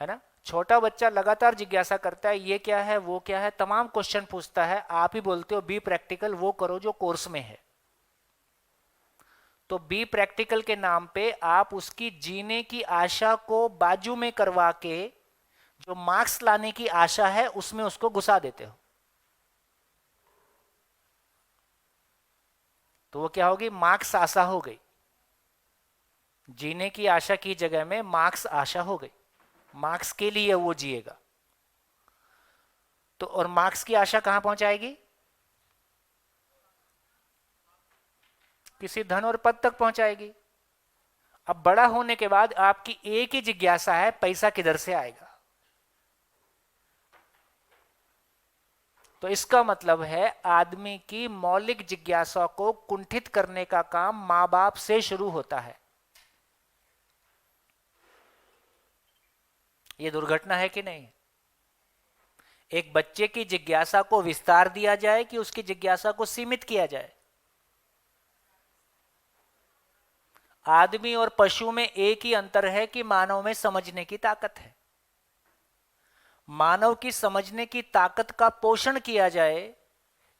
है ना। छोटा बच्चा लगातार जिज्ञासा करता है, ये क्या है, वो क्या है, तमाम क्वेश्चन पूछता है। आप ही बोलते हो बी प्रैक्टिकल, वो करो जो कोर्स में है। तो बी प्रैक्टिकल के नाम पे आप उसकी जीने की आशा को बाजू में करवा के जो मार्क्स लाने की आशा है उसमें उसको घुसा देते हो। तो वो क्या होगी, मार्क्स आशा हो गई। जीने की आशा की जगह में मार्क्स आशा हो गई। मार्क्स के लिए वो जिएगा। तो और मार्क्स की आशा कहां पहुंचाएगी, किसी धन और पद तक पहुंचाएगी। अब बड़ा होने के बाद आपकी एक ही जिज्ञासा है, पैसा किधर से आएगा। तो इसका मतलब है आदमी की मौलिक जिज्ञासा को कुंठित करने का काम मां बाप से शुरू होता है। यह दुर्घटना है कि नहीं। एक बच्चे की जिज्ञासा को विस्तार दिया जाए कि उसकी जिज्ञासा को सीमित किया जाए। आदमी और पशु में एक ही अंतर है कि मानव में समझने की ताकत है। मानव की समझने की ताकत का पोषण किया जाए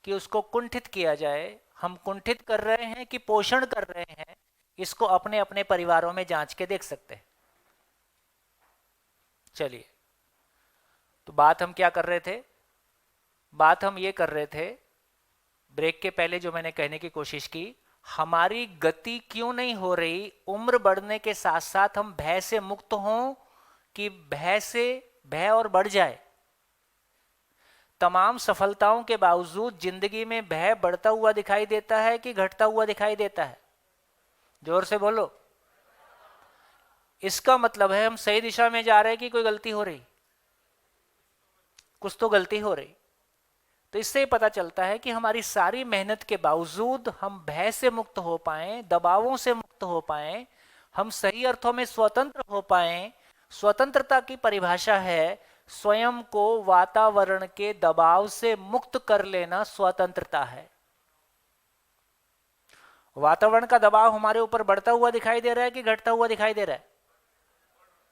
कि उसको कुंठित किया जाए। हम कुंठित कर रहे हैं कि पोषण कर रहे हैं, इसको अपने अपने परिवारों में जांच के देख सकते हैं। चलिए, तो बात हम क्या कर रहे थे, बात हम ये कर रहे थे ब्रेक के पहले जो मैंने कहने की कोशिश की, हमारी गति क्यों नहीं हो रही उम्र बढ़ने के साथ साथ हम भय से मुक्त हों, कि भय और बढ़ जाए। तमाम सफलताओं के बावजूद जिंदगी में भय बढ़ता हुआ दिखाई देता है कि घटता हुआ दिखाई देता है, जोर से बोलो। इसका मतलब है हम सही दिशा में जा रहे हैं कि कोई गलती हो रही, कुछ तो गलती हो रही। तो इससे पता चलता है कि हमारी सारी मेहनत के बावजूद हम भय से मुक्त हो पाए, दबावों से मुक्त हो पाए, हम सही अर्थों में स्वतंत्र हो पाए। स्वतंत्रता की परिभाषा है स्वयं को वातावरण के दबाव से मुक्त कर लेना, स्वतंत्रता है। वातावरण का दबाव हमारे ऊपर बढ़ता हुआ दिखाई दे रहा है कि घटता हुआ दिखाई दे रहा है,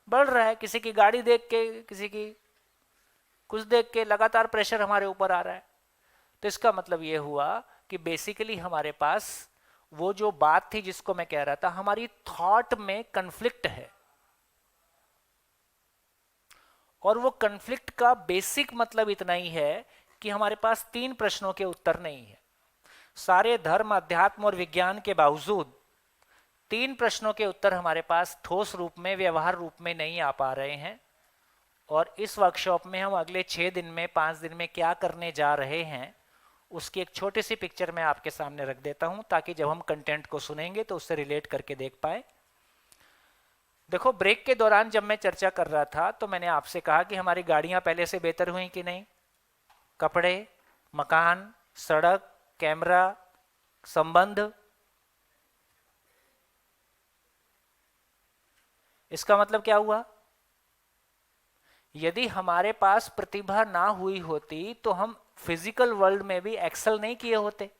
बढ़ रहा है। किसी की गाड़ी देख के, किसी की कुछ देख के लगातार प्रेशर हमारे ऊपर आ रहा है। तो इसका मतलब यह हुआ कि बेसिकली हमारे पास वो जो बात थी जिसको मैं कह रहा था, हमारी थॉट में कन्फ्लिक्ट है। और वो कन्फ्लिक्ट का बेसिक मतलब इतना ही है कि हमारे पास 3 प्रश्नों के उत्तर नहीं है। सारे धर्म, अध्यात्म और विज्ञान के बावजूद 3 प्रश्नों के उत्तर हमारे पास ठोस रूप में, व्यवहार रूप में नहीं आ पा रहे हैं। और इस वर्कशॉप में हम अगले 6 दिन में, 5 दिन में क्या करने जा रहे हैं, उसकी एक छोटी सी पिक्चर मैं आपके सामने रख देता हूं, ताकि जब हम कंटेंट को सुनेंगे तो उससे रिलेट करके देख पाए। देखो, ब्रेक के दौरान जब मैं चर्चा कर रहा था तो मैंने आपसे कहा कि हमारी गाड़ियां पहले से बेहतर हुई कि नहीं। कपड़े, मकान, सड़क, कैमरा, संबंध। इसका मतलब क्या हुआ, यदि हमारे पास प्रतिभा ना हुई होती तो हम फिजिकल वर्ल्ड में भी एक्सेल नहीं किए होते।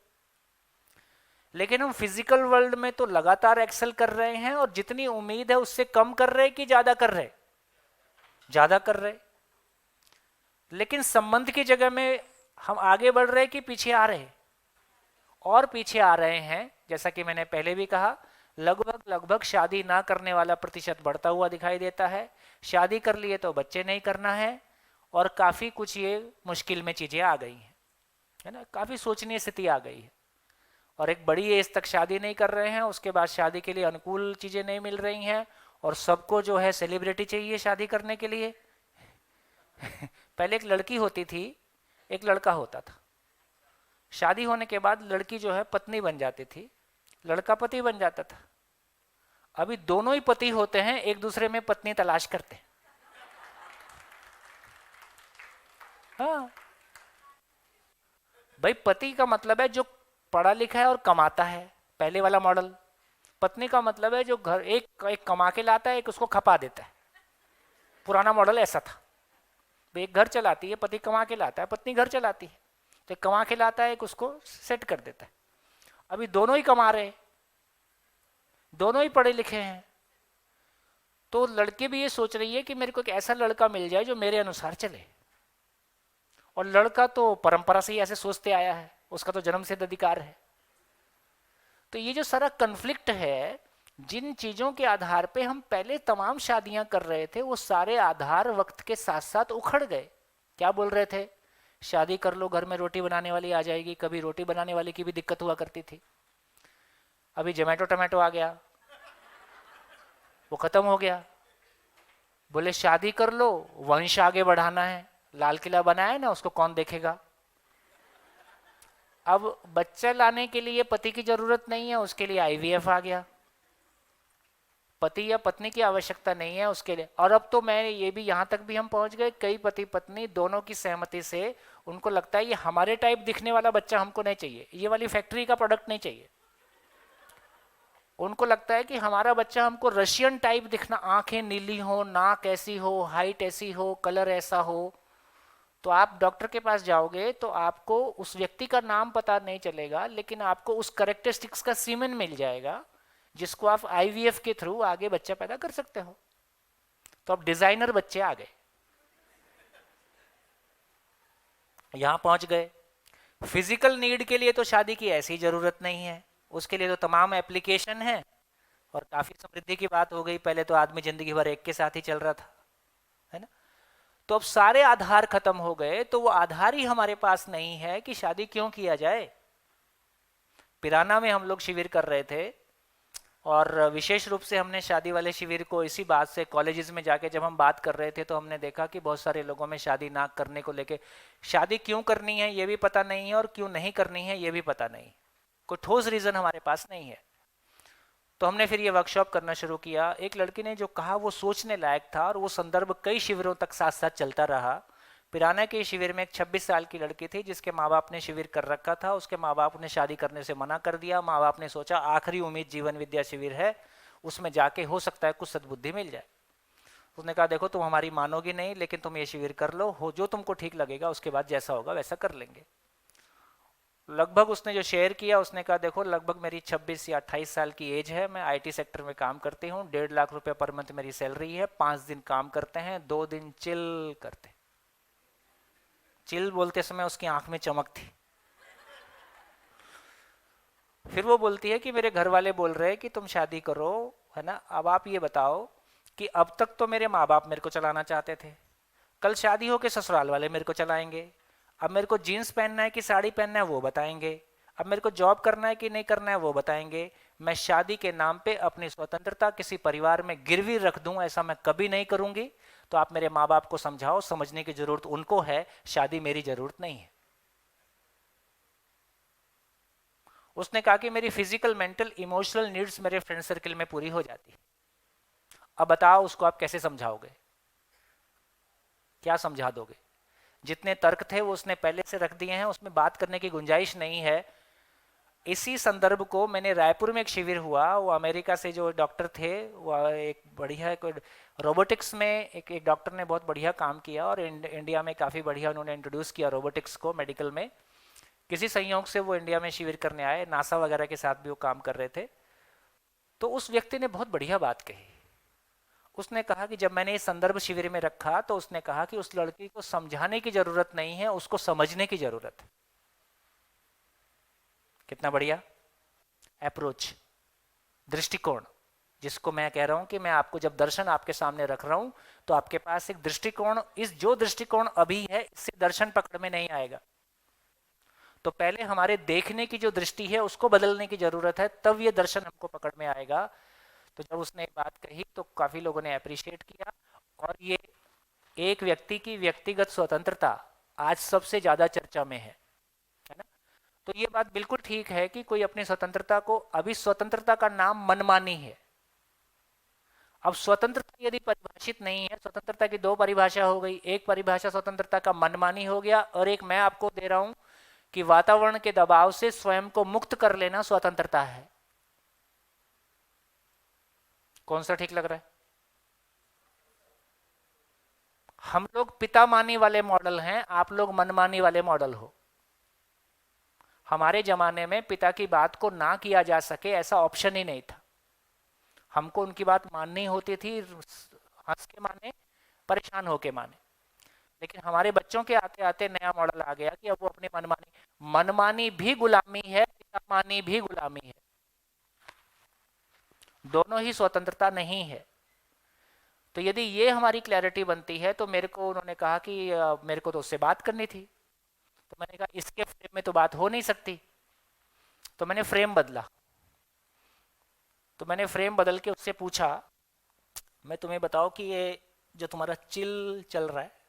लेकिन हम फिजिकल वर्ल्ड में तो लगातार एक्सेल कर रहे हैं, और जितनी उम्मीद है उससे कम कर रहे कि ज्यादा कर रहे, ज्यादा कर रहे। लेकिन संबंध की जगह में हम आगे बढ़ रहे कि पीछे आ रहे, और पीछे आ रहे हैं। जैसा कि मैंने पहले भी कहा, लगभग शादी ना करने वाला प्रतिशत बढ़ता हुआ दिखाई देता है। शादी कर लिए तो बच्चे नहीं करना है, और काफी कुछ ये मुश्किल में चीजें आ गई हैं, है ना। काफी सोचनीय स्थिति आ गई है। और एक बड़ी एज तक शादी नहीं कर रहे हैं, उसके बाद शादी के लिए अनुकूल चीजें नहीं मिल रही हैं, और सबको जो है सेलिब्रिटी चाहिए शादी करने के लिए। पहले एक लड़की होती थी, एक लड़का होता था। शादी होने के बाद लड़की जो है पत्नी बन जाती थी, लड़का पति बन जाता था। अभी दोनों ही पति होते हैं, एक दूसरे में पत्नी तलाश करते हैं। हाँ भाई, पति का मतलब है जो पढ़ा लिखा है और कमाता है, पहले वाला मॉडल। पत्नी का मतलब है जो घर एक कमा के लाता है, एक उसको खपा देता है। पुराना मॉडल ऐसा था। एक घर चलाती है, पति कमा के लाता है, पत्नी घर चलाती है। तो एक कमा के लाता है, एक उसको सेट कर देता है। अभी दोनों ही कमा रहे हैं, दोनों ही पढ़े लिखे हैं, तो लड़के भी ये सोच रही है कि मेरे को एक ऐसा लड़का मिल जाए जो मेरे अनुसार चले, और लड़का तो परंपरा से ही ऐसे सोचते आया है, उसका तो जन्म सिद्ध अधिकार है। तो ये जो सारा कन्फ्लिक्ट है, जिन चीजों के आधार पे हम पहले तमाम शादियां कर रहे थे, वो सारे आधार वक्त के साथ साथ उखड़ गए। क्या बोल रहे थे? शादी कर लो, घर में रोटी बनाने वाली आ जाएगी। कभी रोटी बनाने वाली की भी दिक्कत हुआ करती थी। अभी जोमेटो टमाटो आ गया, वो खत्म हो गया। बोले शादी कर लो, वंश आगे बढ़ाना है। लाल किला बनाया है ना, उसको कौन देखेगा? अब बच्चा लाने के लिए पति की जरूरत नहीं है, उसके लिए आईवीएफ आ गया। पति या पत्नी की आवश्यकता नहीं है उसके लिए। और अब तो मैं ये भी, यहां तक भी हम पहुंच गए, कई पति पत्नी दोनों की सहमति से उनको लगता है ये हमारे टाइप दिखने वाला बच्चा हमको नहीं चाहिए, ये वाली फैक्ट्री का प्रोडक्ट नहीं चाहिए। उनको लगता है कि हमारा बच्चा हमको रशियन टाइप दिखना, आंखें नीली हो, नाक ऐसी हो, हाइट ऐसी हो, कलर ऐसा हो। तो आप डॉक्टर के पास जाओगे तो आपको उस व्यक्ति का नाम पता नहीं चलेगा, लेकिन आपको उस करेक्टरिस्टिक्स का सीमेन मिल जाएगा जिसको आप आईवीएफ के थ्रू आगे बच्चा पैदा कर सकते हो। तो अब डिजाइनर बच्चे आ गए, यहां पहुंच गए। फिजिकल नीड के लिए तो शादी की ऐसी जरूरत नहीं है, उसके लिए तो तमाम एप्लीकेशन है और काफी समृद्धि की बात हो गई। पहले तो आदमी जिंदगी भर एक के साथ ही चल रहा था, है ना? तो अब सारे आधार खत्म हो गए, तो वो आधार ही हमारे पास नहीं है कि शादी क्यों किया जाए। पिराना में हम लोग शिविर कर रहे थे और विशेष रूप से हमने शादी वाले शिविर को इसी बात से, कॉलेजेस में जाके जब हम बात कर रहे थे तो हमने देखा कि बहुत सारे लोगों में शादी ना करने को लेके, शादी क्यों करनी है ये भी पता नहीं है और क्यों नहीं करनी है ये भी पता नहीं, कोई ठोस रीजन हमारे पास नहीं है। तो हमने फिर ये वर्कशॉप करना शुरू किया। एक लड़की ने जो कहा वो सोचने लायक था और वो संदर्भ कई शिविरों तक साथ साथ चलता रहा। पिराना के शिविर में एक 26 साल की लड़की थी जिसके माँ बाप ने शिविर कर रखा था। उसके माँ बाप ने शादी करने से मना कर दिया। माँ बाप ने सोचा आखिरी उम्मीद जीवन विद्या शिविर है, उसमें जाके हो सकता है कुछ सद्बुद्धि मिल जाए। उसने कहा देखो तुम हमारी मानोगी नहीं, लेकिन तुम ये शिविर कर लो, हो जो तुमको ठीक लगेगा, उसके बाद जैसा होगा वैसा कर लेंगे। लगभग उसने जो शेयर किया, उसने कहा देखो लगभग मेरी 26 या 28 साल की एज है, मैं आईटी सेक्टर में काम करती हूँ, 1.5 लाख रुपए पर मंथ मेरी सैलरी है, 5 दिन काम करते हैं, 2 दिन चिल करते। चिल बोलते समय उसकी आंख में चमक थी। फिर वो बोलती है कि मेरे घर वाले बोल रहे हैं कि तुम शादी करो, है ना? अब आप ये बताओ कि अब तक तो मेरे माँ बाप मेरे को चलाना चाहते थे, कल शादी हो के ससुराल वाले मेरे को चलाएंगे। अब मेरे को जीन्स पहनना है कि साड़ी पहनना है वो बताएंगे। अब मेरे को जॉब करना है कि नहीं करना है वो बताएंगे। मैं शादी के नाम पे अपनी स्वतंत्रता किसी परिवार में गिरवी रख दूं, ऐसा मैं कभी नहीं करूंगी। तो आप मेरे माँ बाप को समझाओ, समझने की जरूरत उनको है, शादी मेरी जरूरत नहीं है। उसने कहा कि मेरी फिजिकल, मेंटल, इमोशनल नीड्स मेरे फ्रेंड सर्किल में पूरी हो जाती है। अब बताओ उसको आप कैसे समझाओगे, क्या समझा दोगे? जितने तर्क थे वो उसने पहले से रख दिए हैं, उसमें बात करने की गुंजाइश नहीं है। इसी संदर्भ को मैंने रायपुर में एक शिविर हुआ, वो अमेरिका से जो डॉक्टर थे, वो एक बढ़िया रोबोटिक्स में एक डॉक्टर ने बहुत बढ़िया काम किया और इंडिया में काफ़ी बढ़िया उन्होंने इंट्रोड्यूस किया रोबोटिक्स को मेडिकल में। किसी संयोग से वो इंडिया में शिविर करने आए, नासा वगैरह के साथ भी वो काम कर रहे थे। तो उस व्यक्ति ने बहुत बढ़िया बात कही। उसने कहा कि जब मैंने इस संदर्भ शिविर में रखा तो उसने कहा कि उस लड़की को समझाने की जरूरत नहीं है, उसको समझने की जरूरत है। कितना बढ़िया अप्रोच, दृष्टिकोण, जिसको मैं कह रहा हूं कि मैं आपको जब दर्शन आपके सामने रख रहा हूं तो आपके पास एक दृष्टिकोण, इस जो दृष्टिकोण अभी है इससे दर्शन पकड़ में नहीं आएगा। तो पहले हमारे देखने की जो दृष्टि है उसको बदलने की जरूरत है, तब ये दर्शन हमको पकड़ में आएगा। तो जब उसने बात कही तो काफी लोगों ने अप्रिशिएट किया। और ये एक व्यक्ति की व्यक्तिगत स्वतंत्रता आज सबसे ज्यादा चर्चा में है ना? तो ये बात बिल्कुल ठीक है कि कोई अपनी स्वतंत्रता को, अभी स्वतंत्रता का नाम मनमानी है। अब स्वतंत्रता यदि परिभाषित नहीं है, स्वतंत्रता की 2 परिभाषा हो गई। एक परिभाषा स्वतंत्रता का मनमानी हो गया, और एक मैं आपको दे रहा हूं कि वातावरण के दबाव से स्वयं को मुक्त कर लेना स्वतंत्रता है। कौन सा ठीक लग रहा है? हम लोग पिता मानी वाले मॉडल हैं, आप लोग मनमानी वाले मॉडल हो। हमारे जमाने में पिता की बात को ना किया जा सके ऐसा ऑप्शन ही नहीं था। हमको उनकी बात माननी होती थी, हंस के माने, परेशान होके माने। लेकिन हमारे बच्चों के आते आते नया मॉडल आ गया कि अब वो अपनी मनमानी, मनमानी भी गुलामी है, पिता मानी भी गुलामी है, दोनों ही स्वतंत्रता नहीं है। तो यदि ये हमारी क्लैरिटी बनती है, तो मेरे को उन्होंने कहा कि मेरे को तो उससे बात करनी थी। तो मैंने कहा इसके फ्रेम में तो बात हो नहीं सकती, तो मैंने फ्रेम बदला। तो मैंने फ्रेम बदल के उससे पूछा, मैं तुम्हें बताओ कि ये जो तुम्हारा चिल चल रहा है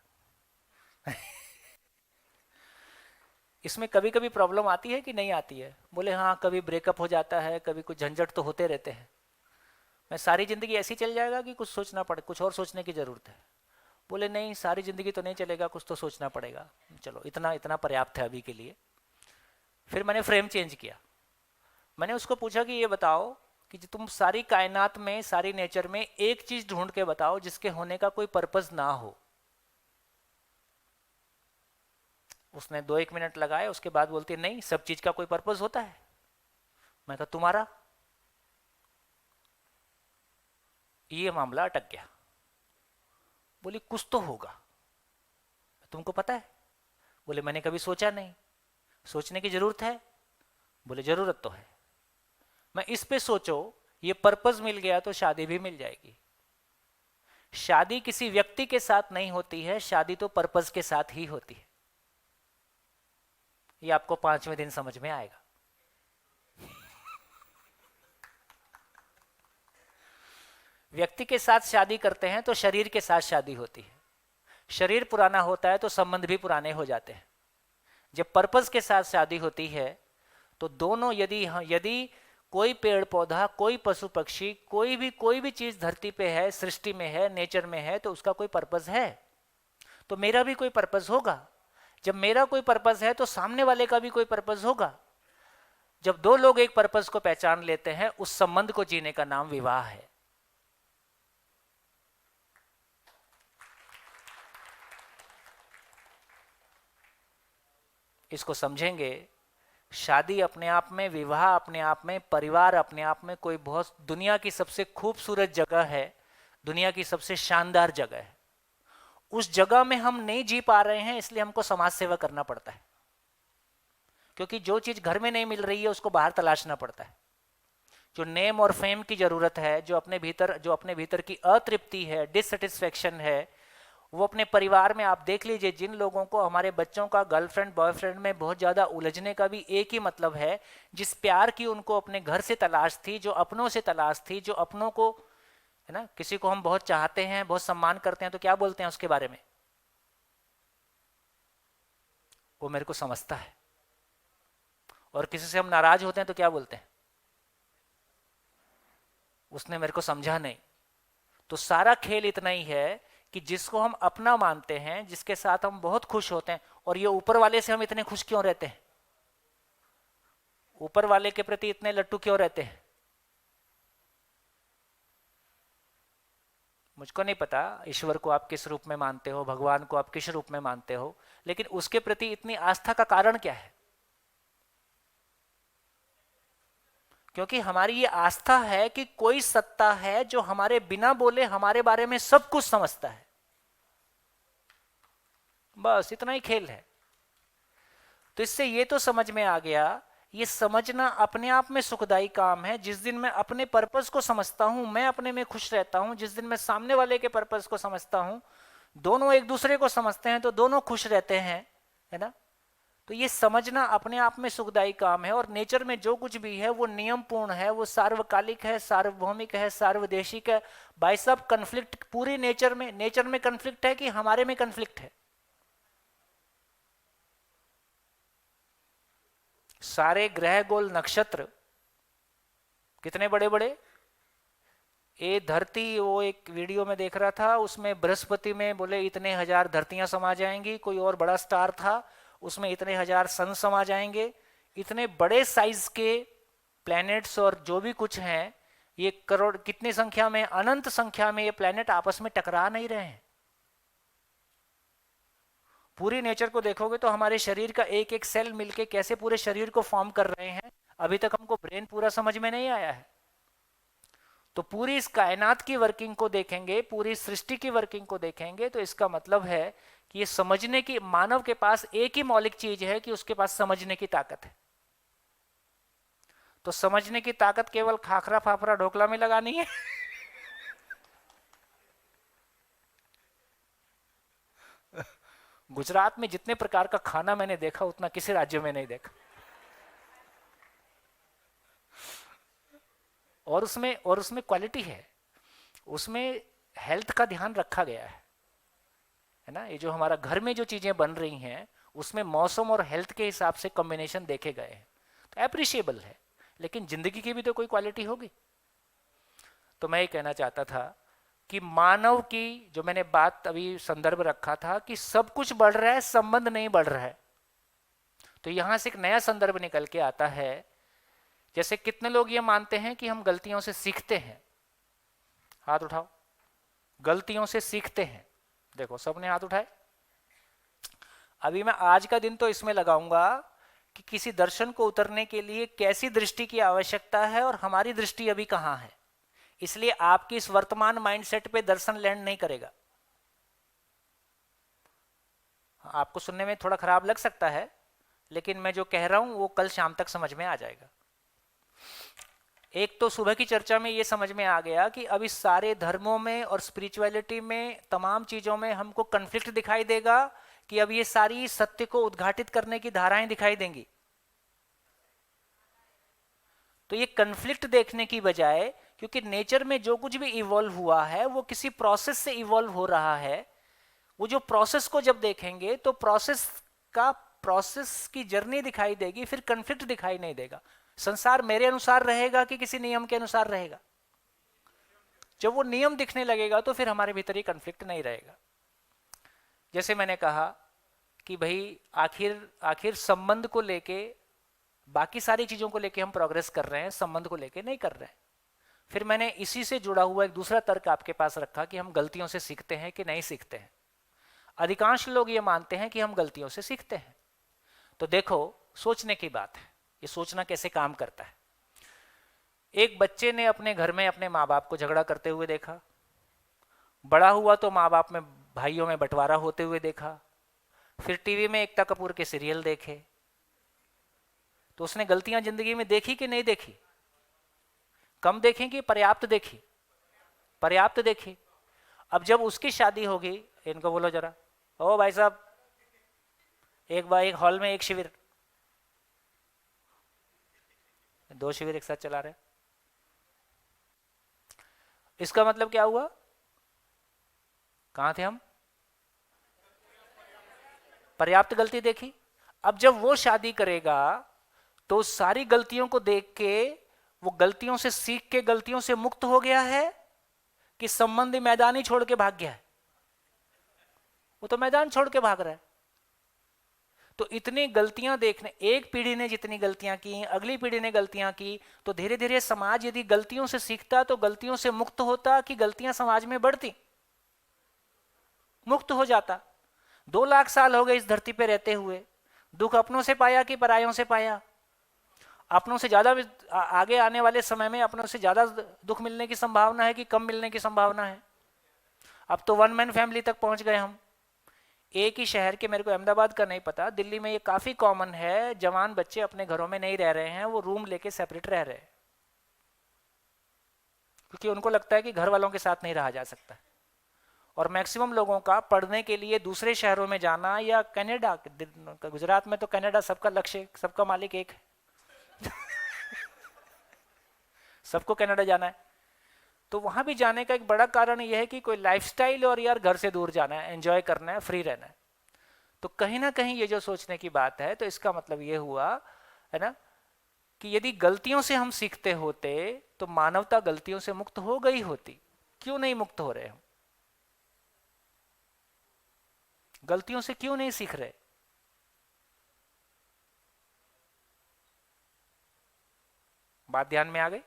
इसमें कभी कभी प्रॉब्लम आती है कि नहीं आती है? बोले हाँ, कभी ब्रेकअप हो जाता है, कभी कुछ झंझट तो होते रहते हैं। मैं सारी ज़िंदगी ऐसी चल जाएगा कि कुछ सोचना पड़े, कुछ और सोचने की ज़रूरत है? बोले नहीं, सारी ज़िंदगी तो नहीं चलेगा, कुछ तो सोचना पड़ेगा। चलो इतना इतना पर्याप्त है अभी के लिए। फिर मैंने फ्रेम चेंज किया। मैंने उसको पूछा कि ये बताओ कि तुम सारी कायनात में, सारी नेचर में एक चीज़ ढूंढ के बताओ जिसके होने का कोई पर्पस ना हो। उसने 2-1 मिनट लगाए, उसके बाद बोलती नहीं, सब चीज़ का कोई पर्पस होता है। मैं कहा तुम्हारा? ये मामला अटक गया। बोली कुछ तो होगा, तुमको पता है? बोले मैंने कभी सोचा नहीं। सोचने की जरूरत है? बोले जरूरत तो है। मैं इस पे सोचो, ये पर्पस मिल गया तो शादी भी मिल जाएगी। शादी किसी व्यक्ति के साथ नहीं होती है, शादी तो पर्पस के साथ ही होती है। ये आपको 5वें दिन समझ में आएगा। व्यक्ति के साथ शादी करते हैं तो शरीर के साथ शादी होती है। शरीर पुराना होता है तो संबंध भी पुराने हो जाते हैं। जब पर्पस के साथ शादी होती है तो दोनों, यदि कोई पेड़ पौधा, कोई पशु पक्षी, कोई भी चीज धरती पे है, सृष्टि में है, नेचर में है, तो उसका कोई पर्पस है। तो मेरा भी कोई पर्पस होगा। जब मेरा कोई पर्पस है तो सामने वाले का भी कोई पर्पस होगा। जब दो लोग एक पर्पस को पहचान लेते हैं, उस संबंध को जीने का नाम विवाह है। इसको समझेंगे, शादी अपने आप में, विवाह अपने आप में, परिवार अपने आप में कोई बहुत दुनिया की सबसे खूबसूरत जगह है, दुनिया की सबसे शानदार जगह है। उस जगह में हम नहीं जी पा रहे हैं, इसलिए हमको समाज सेवा करना पड़ता है। क्योंकि जो चीज घर में नहीं मिल रही है उसको बाहर तलाशना पड़ता है। जो नेम और फेम की जरूरत है, जो अपने भीतर की अतृप्ति है, डिससेटिस्फेक्शन है, वो अपने परिवार में आप देख लीजिए। जिन लोगों को, हमारे बच्चों का गर्लफ्रेंड बॉयफ्रेंड में बहुत ज़्यादा उलझने का भी एक ही मतलब है, जिस प्यार की उनको अपने घर से तलाश थी, जो अपनों से तलाश थी, जो अपनों को, है ना, किसी को हम बहुत चाहते हैं, बहुत सम्मान करते हैं, तो क्या बोलते हैं उसके बारे में? वो मेरे को समझता है। और किसी से हम नाराज होते हैं तो क्या बोलते हैं? उसने मेरे को समझा नहीं। तो सारा खेल इतना ही है कि जिसको हम अपना मानते हैं, जिसके साथ हम बहुत खुश होते हैं, और ये ऊपर वाले से हम इतने खुश क्यों रहते हैं? ऊपर वाले के प्रति इतने लट्टू क्यों रहते हैं? मुझको नहीं पता ईश्वर को आप किस रूप में मानते हो, भगवान को आप किस रूप में मानते हो, लेकिन उसके प्रति इतनी आस्था का कारण क्या है? क्योंकि हमारी ये आस्था है कि कोई सत्ता है जो हमारे बिना बोले हमारे बारे में सब कुछ समझता है। बस इतना ही खेल है। तो इससे ये तो समझ में आ गया, ये समझना अपने आप में सुखदायी काम है। जिस दिन मैं अपने पर्पस को समझता हूं, मैं अपने में खुश रहता हूं। जिस दिन मैं सामने वाले के पर्पस को समझता हूं, दोनों एक दूसरे को समझते हैं तो दोनों खुश रहते हैं, है ना। तो ये समझना अपने आप में सुखदायी काम है। और नेचर में जो कुछ भी है वो नियमपूर्ण है, वो सार्वकालिक है, सार्वभौमिक है, सार्वदेशिक है। भाई साहब, कन्फ्लिक्ट पूरी नेचर में कन्फ्लिक्ट है कि हमारे में कन्फ्लिक्ट है? सारे ग्रह गोल नक्षत्र कितने बड़े बड़े। ये धरती, वो एक वीडियो में देख रहा था, उसमें बृहस्पति में बोले इतने हजार धरतियां समा जाएंगी। कोई और बड़ा स्टार था, उसमें इतने हजार सन समा जाएंगे। इतने बड़े साइज के प्लैनेट्स और जो भी कुछ हैं, ये करोड़, कितनी संख्या में, अनंत संख्या में ये प्लैनेट आपस में टकरा नहीं रहे हैं। पूरी नेचर को देखोगे तो हमारे शरीर का एक एक सेल मिलके कैसे पूरे शरीर को फॉर्म कर रहे हैं, अभी तक हमको ब्रेन पूरा समझ में नहीं आया है। तो पूरी इस कायनात की वर्किंग को देखेंगे, पूरी सृष्टि की वर्किंग को देखेंगे, तो इसका मतलब है कि ये समझने की, मानव के पास एक ही मौलिक चीज है कि उसके पास समझने की ताकत है। तो समझने की ताकत केवल खाखरा फाफरा ढोकला में लगानी है गुजरात में जितने प्रकार का खाना मैंने देखा उतना किसी राज्य में नहीं देखा। और उसमें क्वालिटी है, उसमें हेल्थ का ध्यान रखा गया है ना। ये जो हमारा घर में जो चीजें बन रही हैं उसमें मौसम और हेल्थ के हिसाब से कॉम्बिनेशन देखे गए हैं, तो एप्रिशिएबल है। लेकिन जिंदगी की भी तो कोई क्वालिटी होगी। तो मैं ये कहना चाहता था कि मानव की, जो मैंने बात अभी संदर्भ रखा था कि सब कुछ बढ़ रहा है, संबंध नहीं बढ़ रहा है, तो यहां से एक नया संदर्भ निकल के आता है। जैसे कितने लोग ये मानते हैं कि हम गलतियों से सीखते हैं? हाथ उठाओ। गलतियों से सीखते हैं, देखो सबने हाथ उठाए। अभी मैं आज का दिन तो इसमें लगाऊंगा कि किसी दर्शन को उतरने के लिए कैसी दृष्टि की आवश्यकता है और हमारी दृष्टि अभी कहां है। इसलिए आपकी इस वर्तमान माइंडसेट पे दर्शन लैंड नहीं करेगा। आपको सुनने में थोड़ा खराब लग सकता है, लेकिन मैं जो कह रहा हूं वो कल शाम तक समझ में आ जाएगा। एक तो सुबह की चर्चा में ये समझ में आ गया कि अब इस सारे धर्मों में और स्पिरिचुअलिटी में, तमाम चीजों में हमको कन्फ्लिक्ट दिखाई देगा कि अब ये सारी सत्य को उद्घाटित करने की धाराएं दिखाई देंगी। तो ये कन्फ्लिक्ट देखने की बजाय, क्योंकि नेचर में जो कुछ भी इवॉल्व हुआ है वो किसी प्रोसेस से इवॉल्व हो रहा है, वो जो प्रोसेस को जब देखेंगे तो प्रोसेस की जर्नी दिखाई देगी, फिर कन्फ्लिक्ट दिखाई नहीं देगा। संसार मेरे अनुसार रहेगा कि किसी नियम के अनुसार रहेगा? जब वो नियम दिखने लगेगा तो फिर हमारे भीतर ये कन्फ्लिक्ट नहीं रहेगा। जैसे मैंने कहा कि भाई आखिर संबंध को लेके, बाकी सारी चीजों को लेके हम प्रोग्रेस कर रहे हैं, संबंध को लेके नहीं कर रहे हैं। फिर मैंने इसी से जुड़ा हुआ एक दूसरा तर्क आपके पास रखा कि हम गलतियों से सीखते हैं कि नहीं सीखते हैं। अधिकांश लोग ये मानते हैं कि हम गलतियों से सीखते हैं। तो देखो, सोचने की बात है, ये सोचना कैसे काम करता है। एक बच्चे ने अपने घर में अपने माँ बाप को झगड़ा करते हुए देखा, बड़ा हुआ तो माँ बाप में, भाइयों में बंटवारा होते हुए देखा, फिर टीवी में एकता कपूर के सीरियल देखे, तो उसने गलतियां जिंदगी में देखी कि नहीं देखी? कम देखी कि पर्याप्त देखी? पर्याप्त देखी। अब जब उसकी शादी होगी, इनको बोलो जरा, ओ भाई साहब, एक हॉल में एक शिविर, 2 शिविर एक साथ चला रहे, इसका मतलब क्या हुआ? कहां थे हम? पर्याप्त गलती देखी। अब जब वो शादी करेगा तो सारी गलतियों को देख के वो गलतियों से सीख के गलतियों से मुक्त हो गया है कि संबंधी मैदान ही छोड़ के भाग गया है? वो तो मैदान छोड़ के भाग रहा है। तो इतनी गलतियां देखने, एक पीढ़ी ने जितनी गलतियां की, अगली पीढ़ी ने गलतियां की, तो धीरे धीरे समाज यदि गलतियों से सीखता तो गलतियों से मुक्त होता कि गलतियां समाज में बढ़ती? मुक्त हो जाता। 2 लाख साल हो गए इस धरती पे रहते हुए, दुख अपनों से पाया कि परायों से पाया? अपनों से ज्यादा, आगे आने वाले समय में अपनों से ज्यादा दुख मिलने की संभावना है कि कम मिलने की संभावना है? अब तो 1 मैन फैमिली तक पहुंच गए हम। एक ही शहर के, मेरे को अहमदाबाद का नहीं पता, दिल्ली में ये काफी कॉमन है, जवान बच्चे अपने घरों में नहीं रह रहे हैं, वो रूम लेके सेपरेट रह रहे हैं, क्योंकि उनको लगता है कि घर वालों के साथ नहीं रहा जा सकता। और मैक्सिमम लोगों का पढ़ने के लिए दूसरे शहरों में जाना, या कनाडा, गुजरात में तो कनाडा सबका लक्ष्य, सबका मालिक एक है सबको कनाडा जाना है। तो वहां भी जाने का एक बड़ा कारण यह है कि कोई लाइफस्टाइल, और यार घर से दूर जाना है, एंजॉय करना है, फ्री रहना है। तो कहीं ना कहीं ये जो सोचने की बात है, तो इसका मतलब ये हुआ है ना कि यदि गलतियों से हम सीखते होते तो मानवता गलतियों से मुक्त हो गई होती। क्यों नहीं मुक्त हो रहे हम? गलतियों से क्यों नहीं सीख रहे? बात ध्यान में आ गई?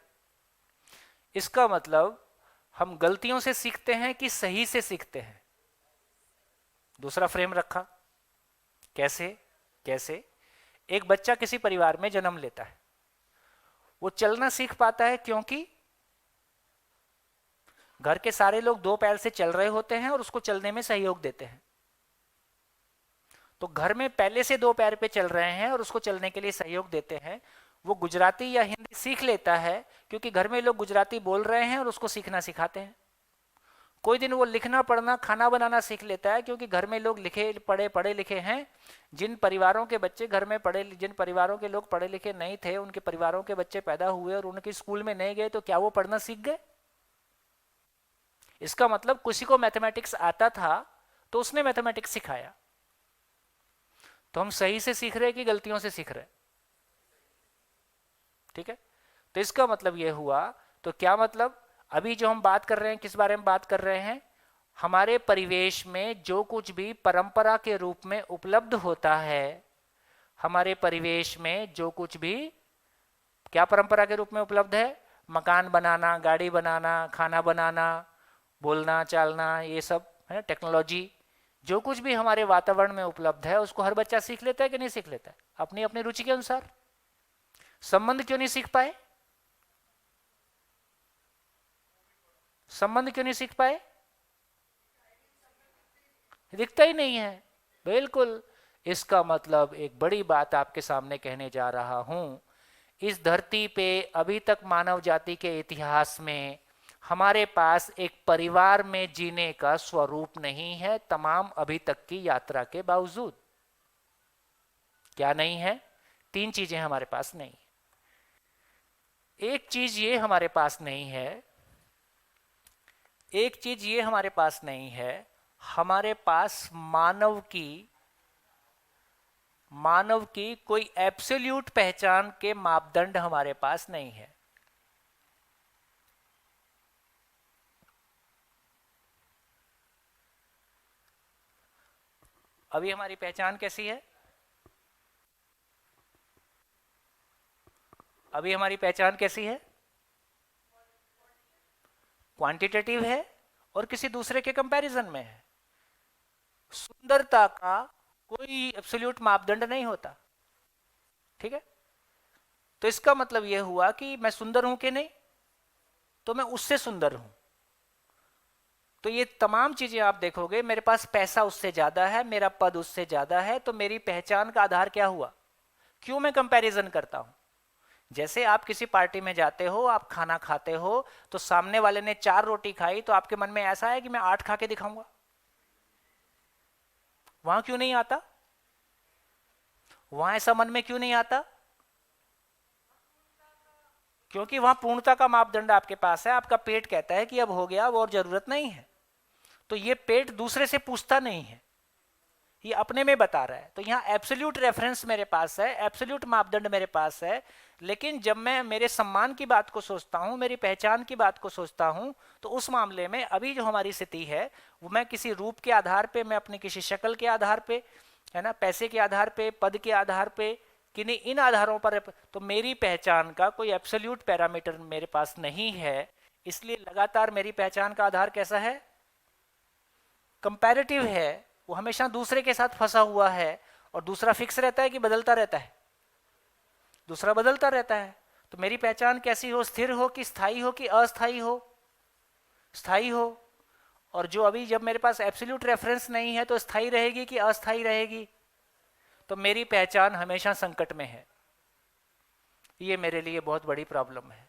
इसका मतलब हम गलतियों से सीखते हैं कि सही से सीखते हैं? दूसरा फ्रेम रखा। कैसे? कैसे एक बच्चा किसी परिवार में जन्म लेता है, वो चलना सीख पाता है क्योंकि घर के सारे लोग दो पैर से चल रहे होते हैं और उसको चलने में सहयोग देते हैं। तो घर में पहले से दो पैर पे चल रहे हैं और उसको चलने के लिए सहयोग देते हैं, वो गुजराती या हिंदी सीख लेता है क्योंकि घर में लोग गुजराती बोल रहे हैं और उसको सीखना सिखाते हैं। कोई दिन वो लिखना पढ़ना खाना बनाना सीख लेता है क्योंकि घर में लोग पढ़े लिखे हैं। जिन परिवारों के बच्चे घर में जिन परिवारों के लोग पढ़े लिखे नहीं थे, उनके परिवारों के बच्चे पैदा हुए और उनके स्कूल में नहीं गए, तो क्या वो पढ़ना सीख गए? इसका मतलब किसी को मैथमेटिक्स आता था तो उसने मैथमेटिक्स सिखाया। तो हम सही से सीख रहे हैं कि गलतियों से सीख रहे हैं? ठीक है, तो इसका मतलब यह हुआ, तो क्या मतलब, अभी जो हम बात कर रहे हैं किस बारे में बात कर रहे हैं? हमारे परिवेश में जो कुछ भी परंपरा के रूप में उपलब्ध होता है, हमारे परिवेश में जो कुछ भी क्या परंपरा के रूप में उपलब्ध है, मकान बनाना, गाड़ी बनाना, खाना बनाना, बोलना चालना, ये सब है टेक्नोलॉजी, जो कुछ भी हमारे वातावरण में उपलब्ध है उसको हर बच्चा सीख लेता है कि नहीं सीख लेता है? अपनी अपनी रुचि के अनुसार। संबंध क्यों नहीं सीख पाए? संबंध क्यों नहीं सीख पाए? दिखता ही नहीं है। बिल्कुल, इसका मतलब एक बड़ी बात आपके सामने कहने जा रहा हूं, इस धरती पे अभी तक मानव जाति के इतिहास में हमारे पास एक परिवार में जीने का स्वरूप नहीं है, तमाम अभी तक की यात्रा के बावजूद। क्या नहीं है? तीन चीजें हमारे पास नहीं। एक चीज ये हमारे पास नहीं है, एक चीज ये हमारे पास नहीं है, हमारे पास मानव की कोई एब्सोल्यूट पहचान के मापदंड हमारे पास नहीं है। अभी हमारी पहचान कैसी है? अभी हमारी पहचान कैसी है? क्वांटिटेटिव है और किसी दूसरे के कंपैरिजन में है। सुंदरता का कोई एब्सोल्यूट मापदंड नहीं होता। ठीक है, तो इसका मतलब यह हुआ कि मैं सुंदर हूं कि नहीं, तो मैं उससे सुंदर हूं। तो ये तमाम चीजें आप देखोगे, मेरे पास पैसा उससे ज्यादा है, मेरा पद उससे ज्यादा है, तो मेरी पहचान का आधार क्या हुआ? क्यों मैं कंपैरिजन करता हूं? जैसे आप किसी पार्टी में जाते हो, आप खाना खाते हो, तो सामने वाले ने 4 रोटी खाई तो आपके मन में ऐसा है कि मैं 8 खा के दिखाऊंगा। वहां क्यों नहीं आता? वहां ऐसा मन में क्यों नहीं आता? क्योंकि वहां पूर्णता का मापदंड आपके पास है। आपका पेट कहता है कि अब हो गया, अब और जरूरत नहीं है। तो ये पेट दूसरे से पूछता नहीं है, ये अपने में बता रहा है। तो यहाँ एब्सोल्यूट रेफरेंस मेरे पास है, एब्सोल्यूट मापदंड मेरे पास है। लेकिन जब मैं मेरे सम्मान की बात को सोचता हूँ, मेरी पहचान की बात को सोचता हूँ, तो उस मामले में अभी जो हमारी स्थिति है, वो मैं किसी रूप के आधार पे, मैं अपनी किसी शक्ल के आधार पे, है ना, पैसे के आधार पे, पद के आधार पे, किन्हीं इन आधारों पर, तो मेरी पहचान का कोई एब्सोल्यूट पैरामीटर मेरे पास नहीं है। इसलिए लगातार मेरी पहचान का आधार कैसा है? कंपैरेटिव है। वो हमेशा दूसरे के साथ फंसा हुआ है। और दूसरा फिक्स रहता है कि बदलता रहता है? दूसरा बदलता रहता है। तो मेरी पहचान कैसी हो? स्थिर हो कि स्थायी हो कि अस्थायी हो? स्थायी हो। और जो अभी जब मेरे पास एब्सोल्यूट रेफरेंस नहीं है, तो स्थायी रहेगी कि अस्थायी रहेगी? तो मेरी पहचान हमेशा संकट में है। ये मेरे लिए बहुत बड़ी प्रॉब्लम है।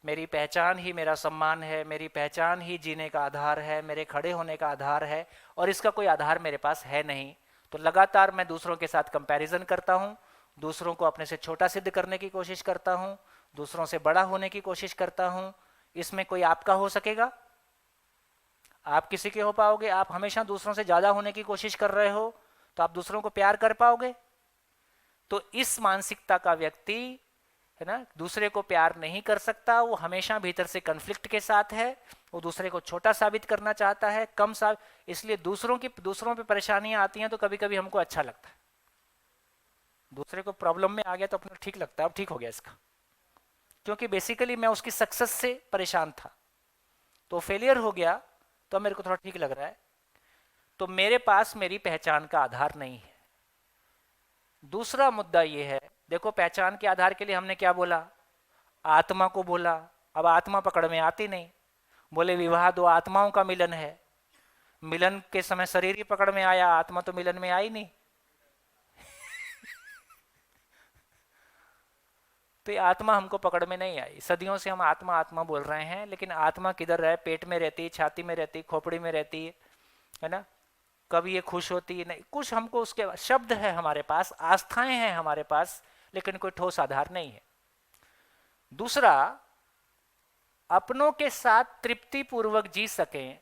मेरी पहचान ही मेरा सम्मान है, मेरी पहचान ही जीने का आधार है, मेरे खड़े होने का आधार है, और इसका कोई आधार मेरे पास है नहीं। तो लगातार मैं दूसरों के साथ कंपैरिजन करता हूँ, दूसरों को अपने से छोटा सिद्ध करने की कोशिश करता हूँ, दूसरों से बड़ा होने की कोशिश करता हूँ। इसमें कोई आपका हो सकेगा? आप किसी के हो पाओगे? आप हमेशा दूसरों से ज़्यादा होने की कोशिश कर रहे हो, तो आप दूसरों को प्यार कर पाओगे? तो इस मानसिकता का व्यक्ति, है ना, दूसरे को प्यार नहीं कर सकता। वो हमेशा भीतर से कन्फ्लिक्ट के साथ है, वो दूसरे को छोटा साबित करना चाहता है, कम इसलिए दूसरों पे परेशानियां आती हैं तो कभी कभी हमको अच्छा लगता है। दूसरे को प्रॉब्लम में आ गया तो अपने ठीक लगता है, अब ठीक हो गया इसका, क्योंकि बेसिकली मैं उसकी सक्सेस से परेशान था, तो फेलियर हो गया तो मेरे को थोड़ा ठीक लग रहा है। तो मेरे पास मेरी पहचान का आधार नहीं है। दूसरा मुद्दा ये है, देखो पहचान के आधार के लिए हमने क्या बोला? आत्मा को बोला। अब आत्मा पकड़ में आती नहीं, बोले विवाह दो आत्माओं का मिलन है, मिलन के समय शरीर ही पकड़ में आया, आत्मा तो मिलन में आई नहीं। तो ये आत्मा हमको पकड़ में नहीं आई। सदियों से हम आत्मा आत्मा बोल रहे हैं, लेकिन आत्मा किधर रहे? पेट में रहती, छाती में रहती, खोपड़ी में रहती है ना। कभी ये खुश होती है नहीं, कुछ हमको उसके शब्द है हमारे पास, आस्थाएं हैं हमारे पास, लेकिन कोई ठोस आधार नहीं है। दूसरा, अपनों के साथ तृप्ति पूर्वक जी सकें,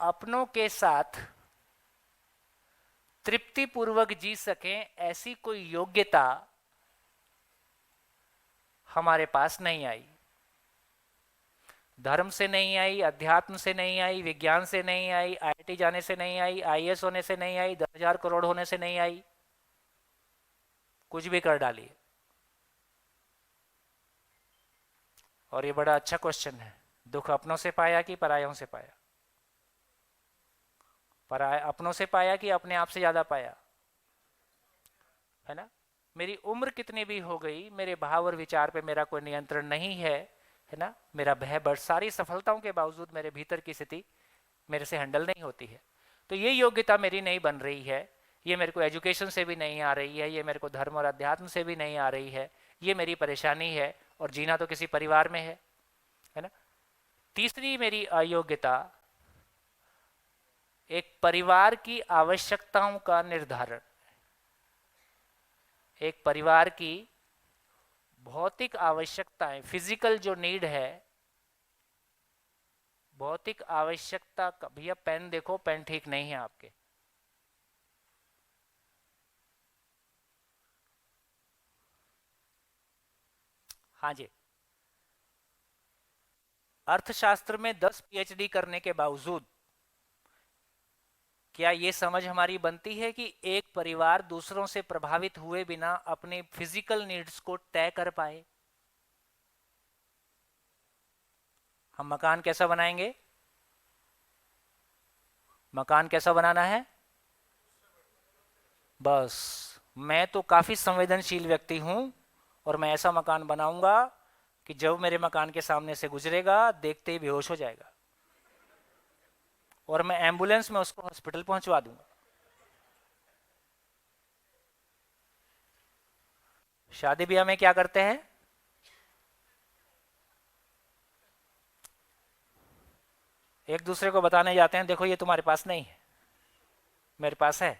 अपनों के साथ तृप्ति पूर्वक जी सकें, ऐसी कोई योग्यता हमारे पास नहीं आई। धर्म से नहीं आई, अध्यात्म से नहीं आई, विज्ञान से नहीं आई, आईआईटी जाने से नहीं आई, आईएएस होने से नहीं आई, 10,000 करोड़ होने से नहीं आई, कुछ भी कर डालिए। और ये बड़ा अच्छा क्वेश्चन है, दुख अपनों से पाया कि परायों से पाया? पराय अपनों से पाया कि अपने आप से ज्यादा पाया? है ना। मेरी उम्र कितनी भी हो गई, मेरे भाव और विचार पे मेरा कोई नियंत्रण नहीं है ना। मेरा भय बढ़, सारी सफलताओं के बावजूद मेरे भीतर की स्थिति मेरे से हैंडल नहीं होती है। तो ये योग्यता मेरी नहीं बन रही है, ये मेरे को एजुकेशन से भी नहीं आ रही है, ये मेरे को धर्म और अध्यात्म से भी नहीं आ रही है, ये मेरी परेशानी है। और जीना तो किसी परिवार में है ना। तीसरी मेरी अयोग्यता, एक परिवार की आवश्यकताओं का निर्धारण, एक परिवार की भौतिक आवश्यकताएं, फिजिकल जो नीड है, भौतिक आवश्यकता का। भैया पेन देखो, पेन ठीक नहीं है आपके। हाँ जी। अर्थशास्त्र में 10 पीएचडी करने के बावजूद क्या ये समझ हमारी बनती है कि एक परिवार दूसरों से प्रभावित हुए बिना अपने फिजिकल नीड्स को तय कर पाए? हम मकान कैसा बनाएंगे? मकान कैसा बनाना है? बस, मैं तो काफी संवेदनशील व्यक्ति हूं, और मैं ऐसा मकान बनाऊंगा कि जब मेरे मकान के सामने से गुजरेगा, देखते ही बेहोश हो जाएगा, और मैं एम्बुलेंस में उसको हॉस्पिटल पहुंचवा दूंगा। शादी ब्याह में क्या करते हैं? एक दूसरे को बताने जाते हैं, देखो ये तुम्हारे पास नहीं है, मेरे पास है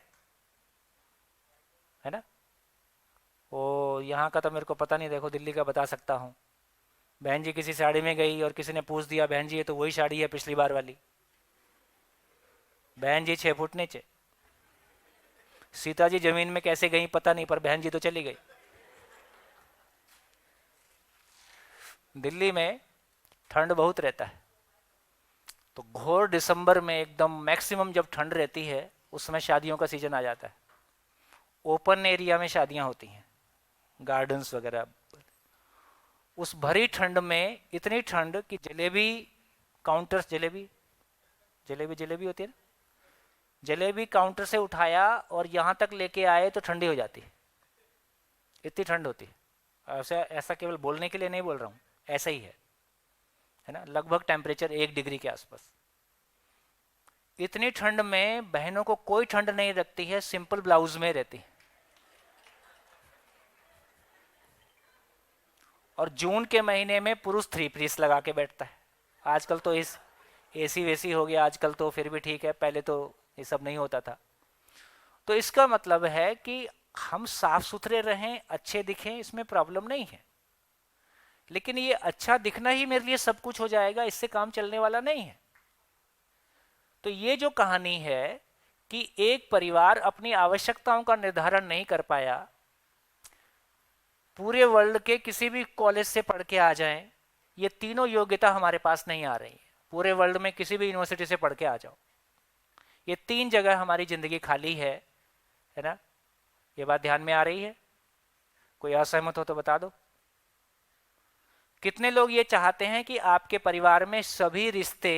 ना। ओ यहाँ का तो मेरे को पता नहीं, देखो दिल्ली का बता सकता हूँ। बहन जी किसी साड़ी में गई और किसी ने पूछ दिया, बहन जी ये तो वही साड़ी है पिछली बार वाली। बहन जी 6 फुट नीचे। सीता जी जमीन में कैसे गई पता नहीं, पर बहन जी तो चली गई। दिल्ली में ठंड बहुत रहता है, तो घोर दिसंबर में एकदम मैक्सिमम जब ठंड रहती है, उसमें शादियों का सीजन आ जाता है। ओपन एरिया में शादियां होती हैं, गार्डन्स वगैरह। उस भरी ठंड में, इतनी ठंड कि जलेबी काउंटर्स, जलेबी जलेबी जलेबी होती है ना, जलेबी काउंटर से उठाया और यहां तक लेके आए तो ठंडी हो जाती है, इतनी ठंड होती है। ऐसा केवल बोलने के लिए नहीं बोल रहा हूं, ऐसा ही है ना। लगभग टेम्परेचर 1 डिग्री के आसपास। इतनी ठंड में बहनों को कोई ठंड नहीं लगती है, सिंपल ब्लाउज में रहती है। और जून के महीने में पुरुष 3 पीस लगा के बैठता है। आजकल तो इस एसी वेसी हो गया, आजकल तो फिर भी ठीक है, पहले तो ये सब नहीं होता था। तो इसका मतलब है कि हम साफ सुथरे रहें, अच्छे दिखें, इसमें प्रॉब्लम नहीं है, लेकिन ये अच्छा दिखना ही मेरे लिए सब कुछ हो जाएगा, इससे काम चलने वाला नहीं है। तो ये जो कहानी है कि एक परिवार अपनी आवश्यकताओं का निर्धारण नहीं कर पाया, पूरे वर्ल्ड के किसी भी कॉलेज से पढ़ के आ जाएं, ये तीनों योग्यता हमारे पास नहीं आ रही है। पूरे वर्ल्ड में किसी भी यूनिवर्सिटी से पढ़ के आ जाओ, ये 3 जगह हमारी जिंदगी खाली है ना। ये बात ध्यान में आ रही है? कोई असहमत हो तो बता दो। कितने लोग ये चाहते हैं कि आपके परिवार में सभी रिश्ते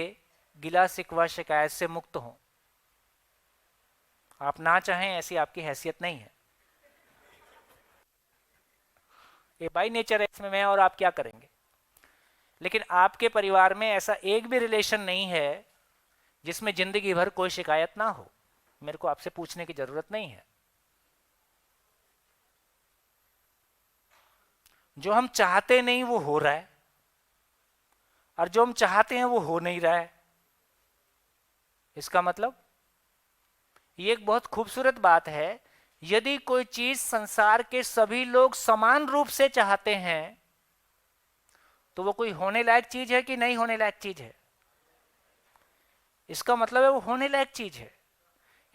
गिला शिकवा शिकायत से मुक्त हों? आप ना चाहें ऐसी आपकी हैसियत नहीं है। ये बाई नेचर है, इसमें मैं और आप क्या करेंगे। लेकिन आपके परिवार में ऐसा एक भी रिलेशन नहीं है जिसमें जिंदगी भर कोई शिकायत ना हो, मेरे को आपसे पूछने की जरूरत नहीं है। जो हम चाहते नहीं वो हो रहा है, और जो हम चाहते हैं वो हो नहीं रहा है। इसका मतलब ये एक बहुत खूबसूरत बात है, यदि कोई चीज संसार के सभी लोग समान रूप से चाहते हैं तो वो कोई होने लायक चीज है कि नहीं होने लायक चीज है। इसका मतलब है वो होने लायक चीज है।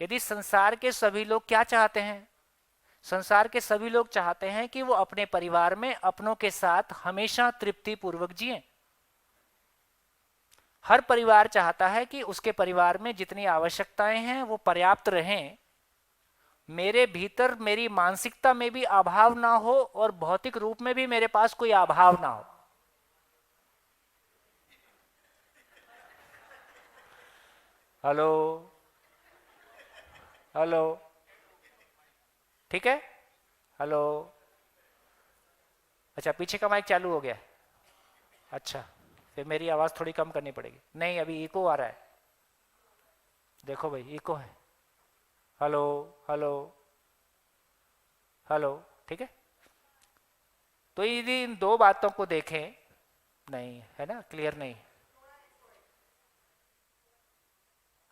यदि संसार के सभी लोग क्या चाहते हैं, संसार के सभी लोग चाहते हैं कि वो अपने परिवार में अपनों के साथ हमेशा तृप्ति पूर्वक जिएं। हर परिवार चाहता है कि उसके परिवार में जितनी आवश्यकताएं हैं वो पर्याप्त रहें, मेरे भीतर मेरी मानसिकता में भी अभाव ना हो और भौतिक रूप में भी मेरे पास कोई अभाव ना हो। हेलो हेलो, ठीक है, हेलो। अच्छा, पीछे का माइक चालू हो गया, अच्छा, फिर मेरी आवाज थोड़ी कम करनी पड़ेगी। नहीं, अभी इको आ रहा है, देखो भाई इको है। हेलो हेलो हेलो, ठीक है। तो यदि इन दो बातों को देखें, नहीं है ना, क्लियर नहीं।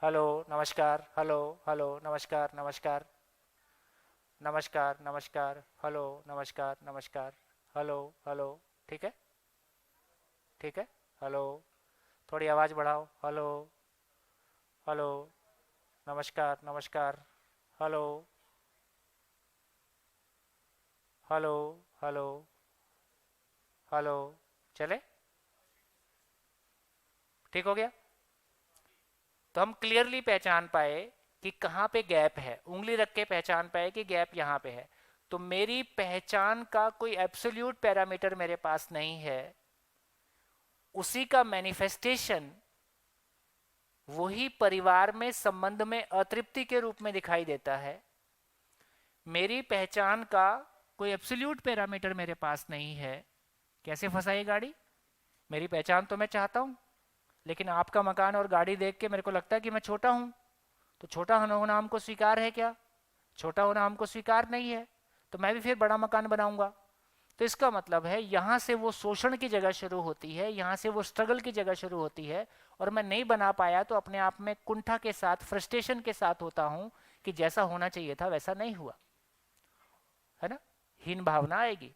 हेलो नमस्कार, हेलो हेलो नमस्कार नमस्कार नमस्कार नमस्कार, हेलो नमस्कार नमस्कार, हेलो हेलो, ठीक है ठीक है, हेलो, थोड़ी आवाज़ बढ़ाओ, हेलो हेलो, नमस्कार नमस्कार, हेलो हेलो हेलो हेलो, चले, ठीक हो गया। तो हम क्लियरली पहचान पाए कि कहाँ पे गैप है, उंगली रख के पहचान पाए कि गैप यहाँ पे है। तो मेरी पहचान का कोई एब्सोल्यूट पैरामीटर मेरे पास नहीं है, उसी का मैनिफेस्टेशन वही परिवार में संबंध में अतृप्ति के रूप में दिखाई देता है। मेरी पहचान का कोई एब्सोल्यूट पैरामीटर मेरे पास नहीं है। कैसे फंसाई गाड़ी, मेरी पहचान तो मैं चाहता हूँ, लेकिन आपका मकान और गाड़ी देख के मेरे को लगता है कि मैं छोटा हूँ। तो छोटा होना हमको स्वीकार है क्या? छोटा होना हमको स्वीकार नहीं है, तो मैं भी फिर बड़ा मकान बनाऊंगा। तो इसका मतलब है यहाँ से वो शोषण की जगह शुरू होती है, यहाँ से वो स्ट्रगल की जगह शुरू होती है, और मैं नहीं बना पाया तो अपने आप में कुंठा के साथ, फ्रस्ट्रेशन के साथ होता हूँ कि जैसा होना चाहिए था वैसा नहीं हुआ, है ना, हीन भावना आएगी।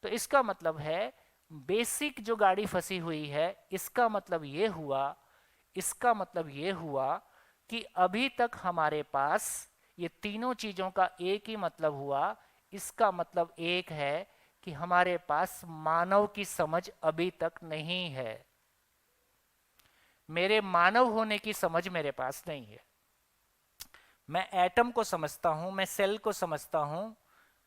तो इसका मतलब है बेसिक जो गाड़ी फंसी हुई है, इसका मतलब ये हुआ, इसका मतलब ये हुआ कि अभी तक हमारे पास ये तीनों चीजों का एक ही मतलब हुआ। इसका मतलब एक है कि हमारे पास मानव की समझ अभी तक नहीं है। मेरे मानव होने की समझ मेरे पास नहीं है। मैं एटम को समझता हूं, मैं सेल को समझता हूं,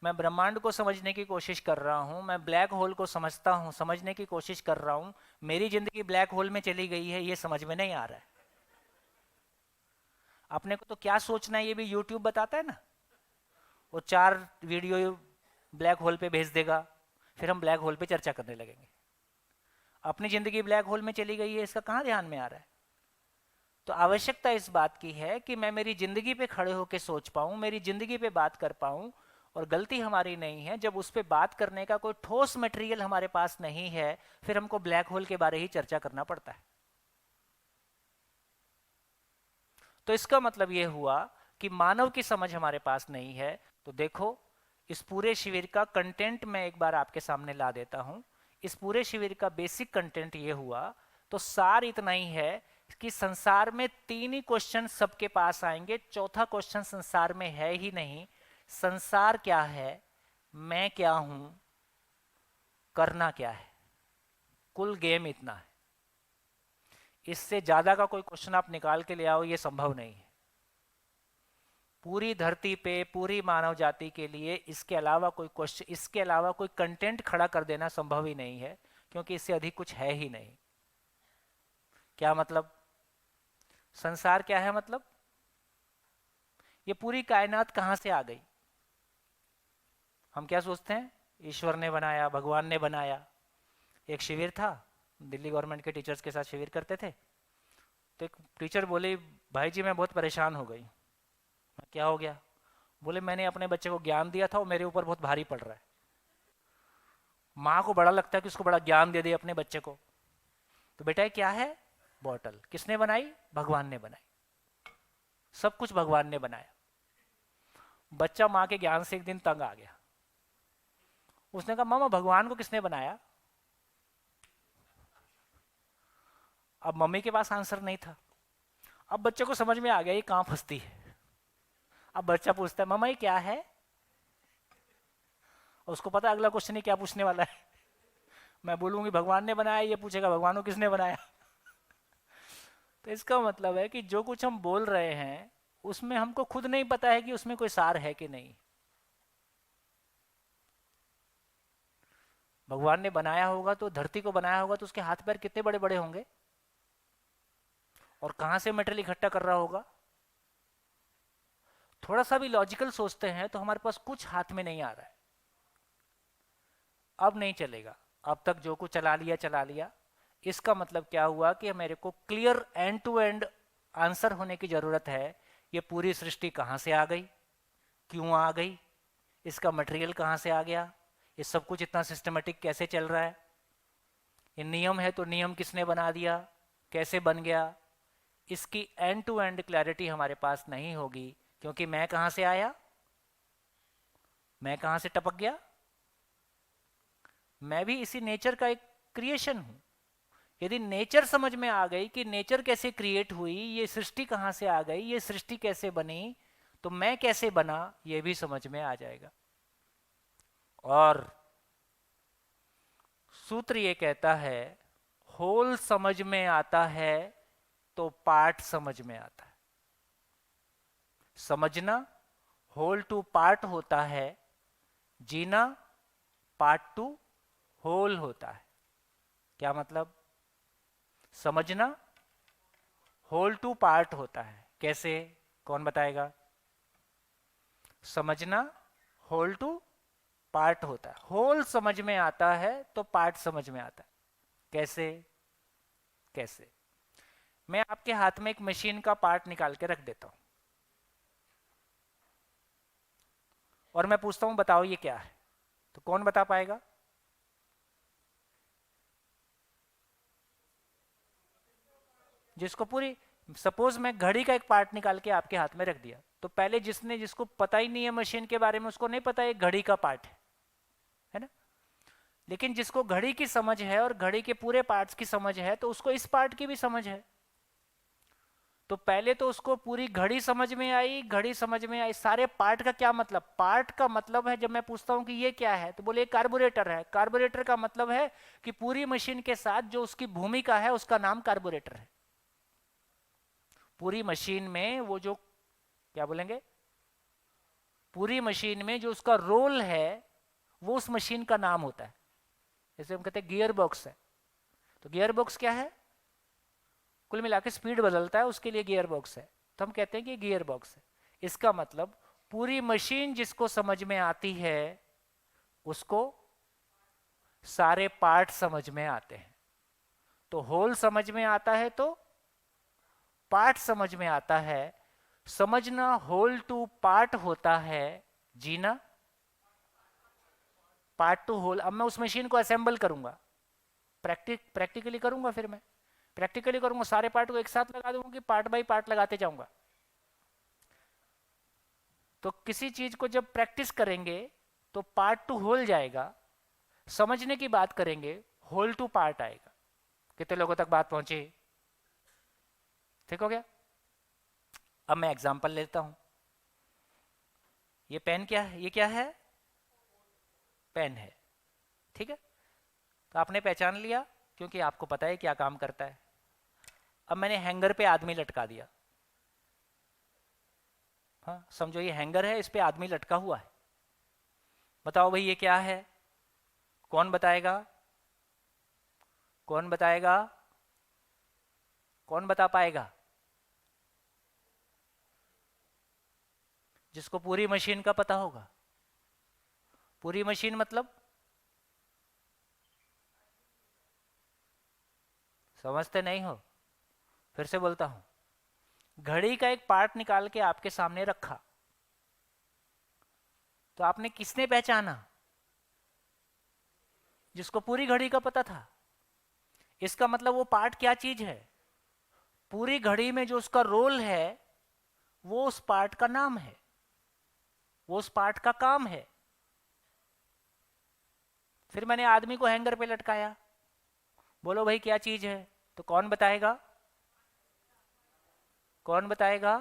मैं ब्रह्मांड को समझने की कोशिश कर रहा हूं, मैं ब्लैक होल को समझता हूं, समझने की कोशिश कर रहा हूं। मेरी जिंदगी ब्लैक होल में चली गई है, ये समझ में नहीं आ रहा है। अपने को तो क्या सोचना है ये भी यूट्यूब बताता है ना, वो 4 वीडियो ब्लैक होल पे भेज देगा, फिर हम ब्लैक होल पे चर्चा करने लगेंगे। अपनी जिंदगी ब्लैक होल में चली गई है, इसका कहाँ ध्यान में आ रहा है? तो आवश्यकता इस बात की है कि मैं मेरी जिंदगी पे खड़े होकर सोच पाऊं, मेरी जिंदगी पे बात कर पाऊं। और गलती हमारी नहीं है, जब उस पर बात करने का कोई ठोस मटेरियल हमारे पास नहीं है, फिर हमको ब्लैक होल के बारे ही चर्चा करना पड़ता है। तो इसका मतलब यह हुआ कि मानव की समझ हमारे पास नहीं है। तो देखो, इस पूरे शिविर का कंटेंट मैं एक बार आपके सामने ला देता हूं। इस पूरे शिविर का बेसिक कंटेंट ये हुआ, तो सार इतना ही है कि संसार में 3 ही क्वेश्चन सबके पास आएंगे, चौथा क्वेश्चन संसार में है ही नहीं। संसार क्या है, मैं क्या हूं, करना क्या है, कुल गेम इतना है। इससे ज्यादा का कोई क्वेश्चन आप निकाल के ले आओ, ये संभव नहीं है पूरी धरती पे, पूरी मानव जाति के लिए। इसके अलावा कोई क्वेश्चन, इसके अलावा कोई कंटेंट खड़ा कर देना संभव ही नहीं है, क्योंकि इससे अधिक कुछ है ही नहीं। क्या मतलब? संसार क्या है मतलब? ये पूरी कायनात कहां से आ गई? हम क्या सोचते हैं ईश्वर ने बनाया, भगवान ने बनाया। एक शिविर था, दिल्ली गवर्नमेंट के टीचर्स के साथ शिविर करते थे। तो एक टीचर बोली, भाई जी मैं बहुत परेशान हो गई। क्या हो गया? बोले मैंने अपने बच्चे को ज्ञान दिया था, वो मेरे ऊपर बहुत भारी पड़ रहा है। माँ को बड़ा लगता है कि उसको बड़ा ज्ञान दे दे अपने बच्चे को। तो बेटा ये क्या है? बॉटल। किसने बनाई? भगवान ने बनाई। सब कुछ भगवान ने बनाया। बच्चा माँ के ज्ञान से एक दिन तंग आ गया। उसने कहा मामा भगवान को किसने बनाया? अब मम्मी के पास आंसर नहीं था। अब बच्चे को समझ में आ गया ये कहाँ फंसती है। अब बच्चा पूछता है मामा ये क्या है? उसको पता अगला क्वेश्चन ही क्या पूछने वाला है। मैं बोलूंगी भगवान ने बनाया, ये पूछेगा भगवान को किसने बनाया। तो इसका मतलब है कि जो कुछ हम बोल रहे हैं उसमें हमको खुद नहीं पता है कि उसमें कोई सार है कि नहीं। भगवान ने बनाया होगा तो, धरती को बनाया होगा तो उसके हाथ पैर कितने बड़े बड़े होंगे, और कहां से मटेरियल इकट्ठा कर रहा होगा। थोड़ा सा भी लॉजिकल सोचते हैं तो हमारे पास कुछ हाथ में नहीं आ रहा है। अब नहीं चलेगा। अब तक जो कुछ चला लिया चला लिया। इसका मतलब क्या हुआ कि मेरे को clear end to end answer होने की जरूरत है। ये पूरी सृष्टि कहां से आ गई, क्यों आ गई, इसका मटेरियल कहां से आ गया, ये सब कुछ इतना सिस्टमेटिक कैसे चल रहा है, ये नियम है तो नियम किसने बना दिया, कैसे बन गया। इसकी एंड टू एंड क्लैरिटी हमारे पास नहीं होगी, क्योंकि मैं कहां से आया, मैं कहां से टपक गया। मैं भी इसी नेचर का एक क्रिएशन हूं। यदि नेचर समझ में आ गई कि नेचर कैसे क्रिएट हुई, ये सृष्टि कहां से आ गई, ये सृष्टि कैसे बनी, तो मैं कैसे बना ये भी समझ में आ जाएगा। और सूत्र ये कहता है होल समझ में आता है तो पार्ट समझ में आता है। समझना होल टू पार्ट होता है, जीना पार्ट टू होल होता है। क्या मतलब? समझना होल टू पार्ट होता है। कैसे? कौन बताएगा? समझना होल टू पार्ट होता है। होल समझ में आता है तो पार्ट समझ में आता है। कैसे? कैसे? मैं आपके हाथ में एक मशीन का पार्ट निकाल के रख देता हूं और मैं पूछता हूं बताओ ये क्या है, तो कौन बता पाएगा? जिसको पूरी, सपोज मैं घड़ी का एक पार्ट निकाल के आपके हाथ में रख दिया, तो पहले जिसको पता ही नहीं है मशीन के बारे में, उसको नहीं पता ये घड़ी का पार्ट है ना। लेकिन जिसको घड़ी की समझ है और घड़ी के पूरे पार्ट्स की समझ है, तो उसको इस पार्ट की भी समझ है। तो पहले तो उसको पूरी घड़ी समझ में आई, घड़ी समझ में आई, सारे पार्ट का क्या मतलब। पार्ट का मतलब है, जब मैं पूछता हूं कि ये क्या है, तो बोले कार्बोरेटर है। कार्बोरेटर का मतलब है कि पूरी मशीन के साथ जो उसकी भूमिका है उसका नाम कार्बोरेटर है। पूरी मशीन में वो जो, क्या बोलेंगे, पूरी मशीन में जो उसका रोल है वो उस मशीन का नाम होता है। जैसे हम कहते हैं गियर बॉक्स है, तो गियर बॉक्स क्या है? कुल मिला के स्पीड बदलता है, उसके लिए गियर बॉक्स है। तो हम कहते हैं कि गियर बॉक्स है। इसका मतलब पूरी मशीन जिसको समझ में आती है उसको सारे पार्ट समझ में आते हैं। तो होल समझ में आता है तो पार्ट समझ में आता है। समझना होल टू पार्ट होता है, जीना पार्ट टू होल। अब मैं उस मशीन को असेंबल करूंगा, प्रैक्टिकली करूंगा, फिर मैं प्रैक्टिकली करूंगा, सारे पार्ट को एक साथ लगा दूंगा कि पार्ट बाय पार्ट लगाते जाऊंगा। तो किसी चीज को जब प्रैक्टिस करेंगे तो पार्ट टू होल जाएगा, समझने की बात करेंगे होल टू पार्ट आएगा। कितने लोगों तक बात पहुंची? ठीक हो गया? अब मैं एग्जांपल लेता हूं। ये पेन क्या है? ये क्या है? पेन है। ठीक है, तो आपने पहचान लिया क्योंकि आपको पता है क्या काम करता है। अब मैंने हैंगर पे आदमी लटका दिया। हाँ समझो ये हैंगर है, इस पे आदमी लटका हुआ है। बताओ भाई ये क्या है? कौन बताएगा? कौन बताएगा? कौन बता पाएगा? जिसको पूरी मशीन का पता होगा। पूरी मशीन मतलब समझते नहीं हो? फिर से बोलता हूं, घड़ी का एक पार्ट निकाल के आपके सामने रखा, तो आपने किसने पहचाना? जिसको पूरी घड़ी का पता था। इसका मतलब वो पार्ट क्या चीज है? पूरी घड़ी में जो उसका रोल है वो उस पार्ट का नाम है, वो उस पार्ट का काम है। फिर मैंने आदमी को हैंगर पे लटकाया, बोलो भाई क्या चीज है? तो कौन बताएगा? कौन बताएगा?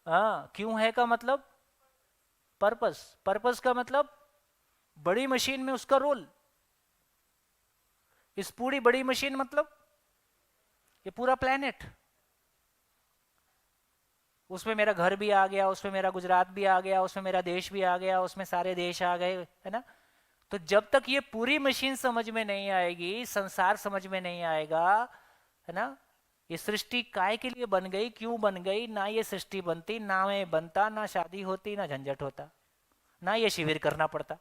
हाँ, क्यों है का मतलब पर्पस। पर्पस का मतलब बड़ी मशीन में उसका रोल। इस पूरी बड़ी मशीन मतलब ये पूरा प्लेनेट, उसमें मेरा घर भी आ गया, उसमें मेरा गुजरात भी आ गया, उसमें मेरा देश भी आ गया, उसमें सारे देश आ गए, है ना? तो जब तक ये पूरी मशीन समझ में नहीं आएगी, संसार समझ में नहीं आएगा, है ना, ये सृष्टि काय के लिए बन गई, क्यों बन गई, ना ये सृष्टि बनती, ना मैं बनता, ना शादी होती, ना झंझट होता, ना ये शिविर करना पड़ता।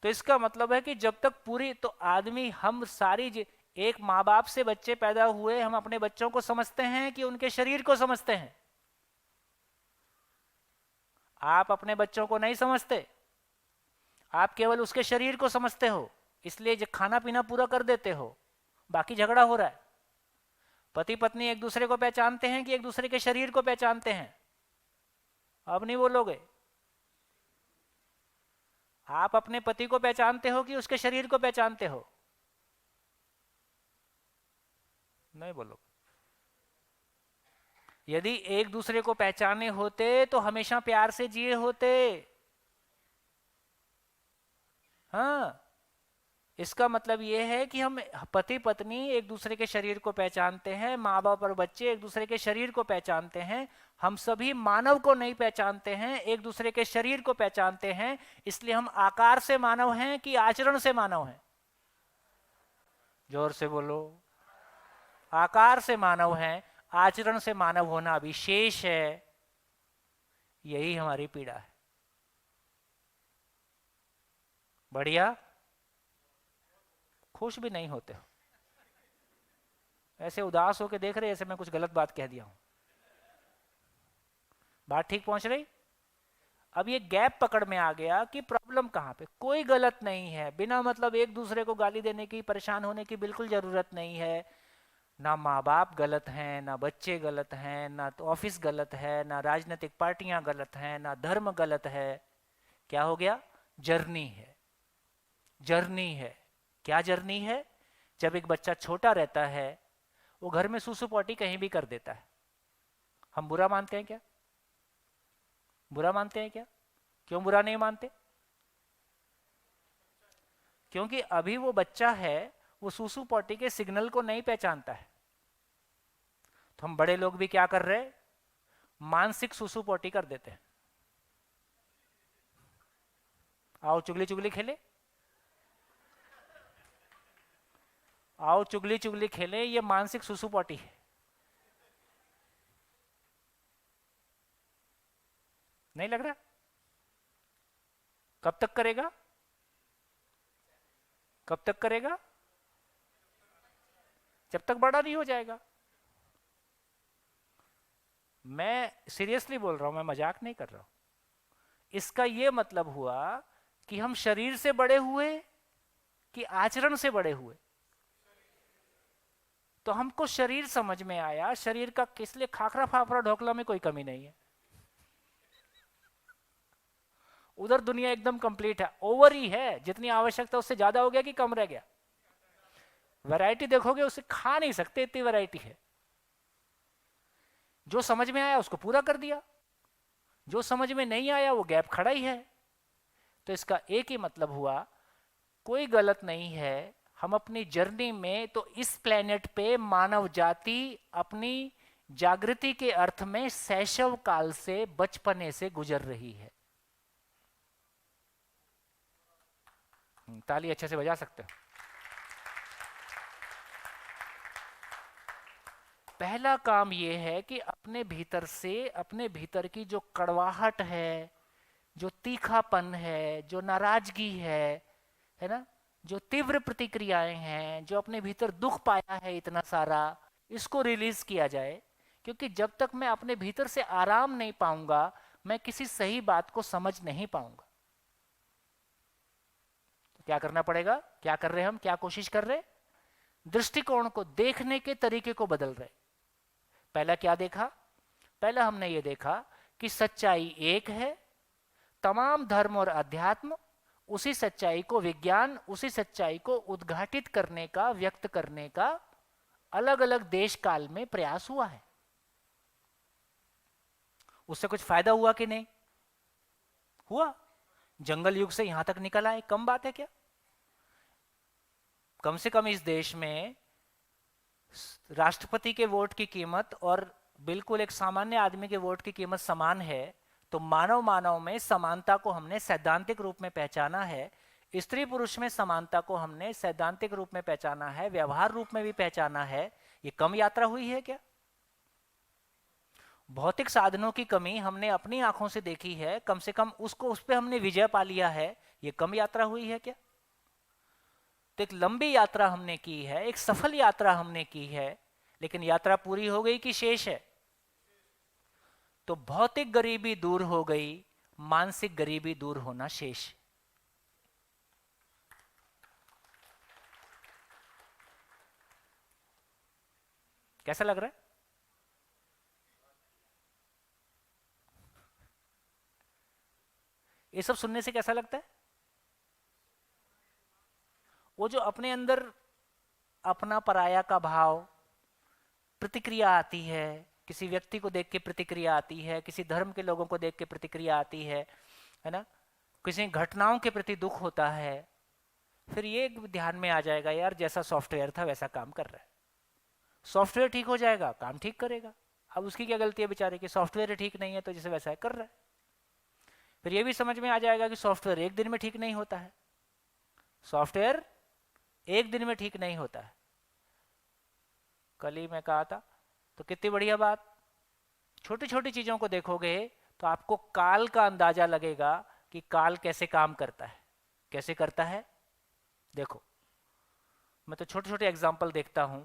तो इसका मतलब है कि जब तक पूरी, तो आदमी, हम सारी, एक माँ बाप से बच्चे पैदा हुए, हम अपने बच्चों को समझते हैं कि उनके शरीर को समझते हैं? आप अपने बच्चों को नहीं समझते, आप केवल उसके शरीर को समझते हो, इसलिए जो खाना पीना पूरा कर देते हो, बाकी झगड़ा हो रहा है। पति पत्नी एक दूसरे को पहचानते हैं कि एक दूसरे के शरीर को पहचानते हैं? अब नहीं बोलोगे। आप अपने पति को पहचानते हो कि उसके शरीर को पहचानते हो? नहीं बोलोगे। यदि एक दूसरे को पहचाने होते तो हमेशा प्यार से जिए होते। हाँ, इसका मतलब यह है कि हम पति पत्नी एक दूसरे के शरीर को पहचानते हैं, माँ बाप और बच्चे एक दूसरे के शरीर को पहचानते हैं। हम सभी मानव को नहीं पहचानते हैं, एक दूसरे के शरीर को पहचानते हैं। इसलिए हम आकार से मानव हैं कि आचरण से मानव हैं? जोर से बोलो। आकार से मानव हैं, आचरण से मानव होना विशेष है। यही हमारी पीड़ा है। बढ़िया। खुश भी नहीं होते हो, ऐसे उदास होके देख रहे जैसे मैं कुछ गलत बात कह दिया हूं। बात ठीक पहुंच रही? अब ये गैप पकड़ में आ गया कि प्रॉब्लम कहां पे। कोई गलत नहीं है, बिना मतलब एक दूसरे को गाली देने की, परेशान होने की बिल्कुल जरूरत नहीं है। ना माँ बाप गलत हैं, ना बच्चे गलत हैं, ना तो ऑफिस गलत है, ना राजनीतिक पार्टियां गलत हैं, ना धर्म गलत है। क्या हो गया? जर्नी है। जर्नी है। क्या जर्नी है? जब एक बच्चा छोटा रहता है, वो घर में सूसू पॉटी कहीं भी कर देता है, हम बुरा मानते हैं क्या? बुरा मानते हैं क्या? क्यों बुरा नहीं मानते? क्योंकि अभी वो बच्चा है, वो सूसू पॉटी के सिग्नल को नहीं पहचानता है। तो हम बड़े लोग भी क्या कर रहे हैं? मानसिक सूसू पॉटी कर देते हैं। आओ चुगली चुगली खेले, आओ चुगली चुगली खेले, ये मानसिक सूसू पॉटी है। नहीं लग रहा? कब तक करेगा? कब तक करेगा? जब तक बड़ा नहीं हो जाएगा। मैं सीरियसली बोल रहा हूं, मैं मजाक नहीं कर रहा हूं। इसका यह मतलब हुआ कि हम शरीर से बड़े हुए कि आचरण से बड़े हुए? तो हमको शरीर समझ में आया, शरीर का, किस लिए खाखरा फाफरा ढोकला में कोई कमी नहीं है। उधर दुनिया एकदम कंप्लीट है, ओवर ही है, जितनी आवश्यकता उससे ज्यादा हो गया कि कम रह गया? वैरायटी देखोगे, उसे खा नहीं सकते, इतनी वैरायटी है। जो समझ में आया उसको पूरा कर दिया, जो समझ में नहीं आया वो गैप खड़ा ही है। तो इसका एक ही मतलब हुआ, कोई गलत नहीं है। हम अपनी जर्नी में, तो इस प्लेनेट पे मानव जाति अपनी जागृति के अर्थ में शैशव काल से, बचपने से गुजर रही है। ताली अच्छे से बजा सकते हो। पहला काम यह है कि अपने भीतर से, अपने भीतर की जो कड़वाहट है, जो तीखापन है, जो नाराजगी है ना, जो तीव्र प्रतिक्रियाएं हैं, जो अपने भीतर दुख पाया है इतना सारा, इसको रिलीज किया जाए। क्योंकि जब तक मैं अपने भीतर से आराम नहीं पाऊंगा, मैं किसी सही बात को समझ नहीं पाऊंगा। तो क्या करना पड़ेगा? क्या कर रहे हैं हम? क्या कोशिश कर रहे? दृष्टिकोण को, देखने के तरीके को बदल रहे। पहला क्या देखा? पहला हमने ये देखा कि सच्चाई एक है, तमाम धर्म और अध्यात्म उसी सच्चाई को, विज्ञान उसी सच्चाई को उद्घाटित करने का, व्यक्त करने का अलग अलग देश काल में प्रयास हुआ है। उससे कुछ फायदा हुआ कि नहीं हुआ? जंगल युग से यहां तक निकल आए, कम बात है क्या? कम से कम इस देश में राष्ट्रपति के वोट की कीमत और बिल्कुल एक सामान्य आदमी के वोट की कीमत समान है। तो मानव मानव में समानता को हमने सैद्धांतिक रूप में पहचाना है, स्त्री पुरुष में समानता को हमने सैद्धांतिक रूप में पहचाना है, व्यवहार रूप में भी पहचाना है। ये कम यात्रा हुई है क्या? भौतिक साधनों की कमी हमने अपनी आंखों से देखी है, कम से कम उसको, उस पर हमने विजय पा लिया है। ये कम यात्रा हुई है क्या? तो एक लंबी यात्रा हमने की है, एक सफल यात्रा हमने की है, लेकिन यात्रा पूरी हो गई कि शेष है? तो भौतिक गरीबी दूर हो गई, मानसिक गरीबी दूर होना शेष। कैसा लग रहा है? ये सब सुनने से कैसा लगता है? वो जो अपने अंदर अपना पराया का भाव, प्रतिक्रिया आती है, किसी व्यक्ति को देख के प्रतिक्रिया आती है, किसी धर्म के लोगों को देख के प्रतिक्रिया आती है ना, किसी घटनाओं के प्रति दुख होता है, फिर ये ध्यान में आ जाएगा, यार जैसा सॉफ्टवेयर था वैसा काम कर रहा है। सॉफ्टवेयर ठीक हो जाएगा, काम ठीक करेगा। अब उसकी क्या गलती है बेचारे की? सॉफ्टवेयर ठीक नहीं है तो जैसे वैसा है कर रहा है। फिर ये भी समझ में आ जाएगा कि सॉफ्टवेयर एक दिन में ठीक नहीं होता है। सॉफ्टवेयर एक दिन में ठीक नहीं होता है। कल ही मैं कहा था, तो कितनी बढ़िया बात। छोटी छोटी चीजों को देखोगे तो आपको काल का अंदाजा लगेगा कि काल कैसे काम करता है। कैसे करता है? देखो, मैं तो छोटे छोटे एग्जाम्पल देखता हूं।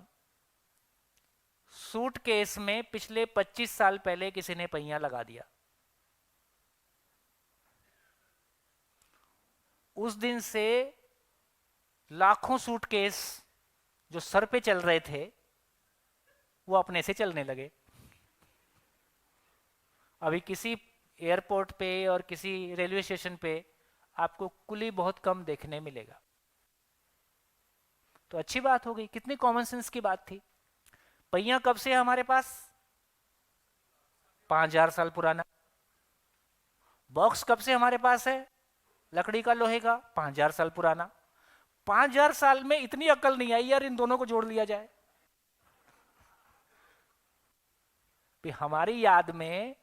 सूटकेस में पिछले 25 साल पहले किसी ने पहिया लगा दिया। उस दिन से लाखों सूटकेस जो सर पे चल रहे थे वो अपने से चलने लगे। अभी किसी एयरपोर्ट पे और किसी रेलवे स्टेशन पे आपको कुली बहुत कम देखने मिलेगा। तो अच्छी बात हो गई, कितनी कॉमन सेंस की बात थी। पहिया कब से है हमारे पास? 5000 साल पुराना। बॉक्स कब से हमारे पास है? लकड़ी का, लोहे का, 5000 साल पुराना। 5000 साल में इतनी अकल नहीं आई यार इन दोनों को जोड़ लिया जाए। हमारी याद में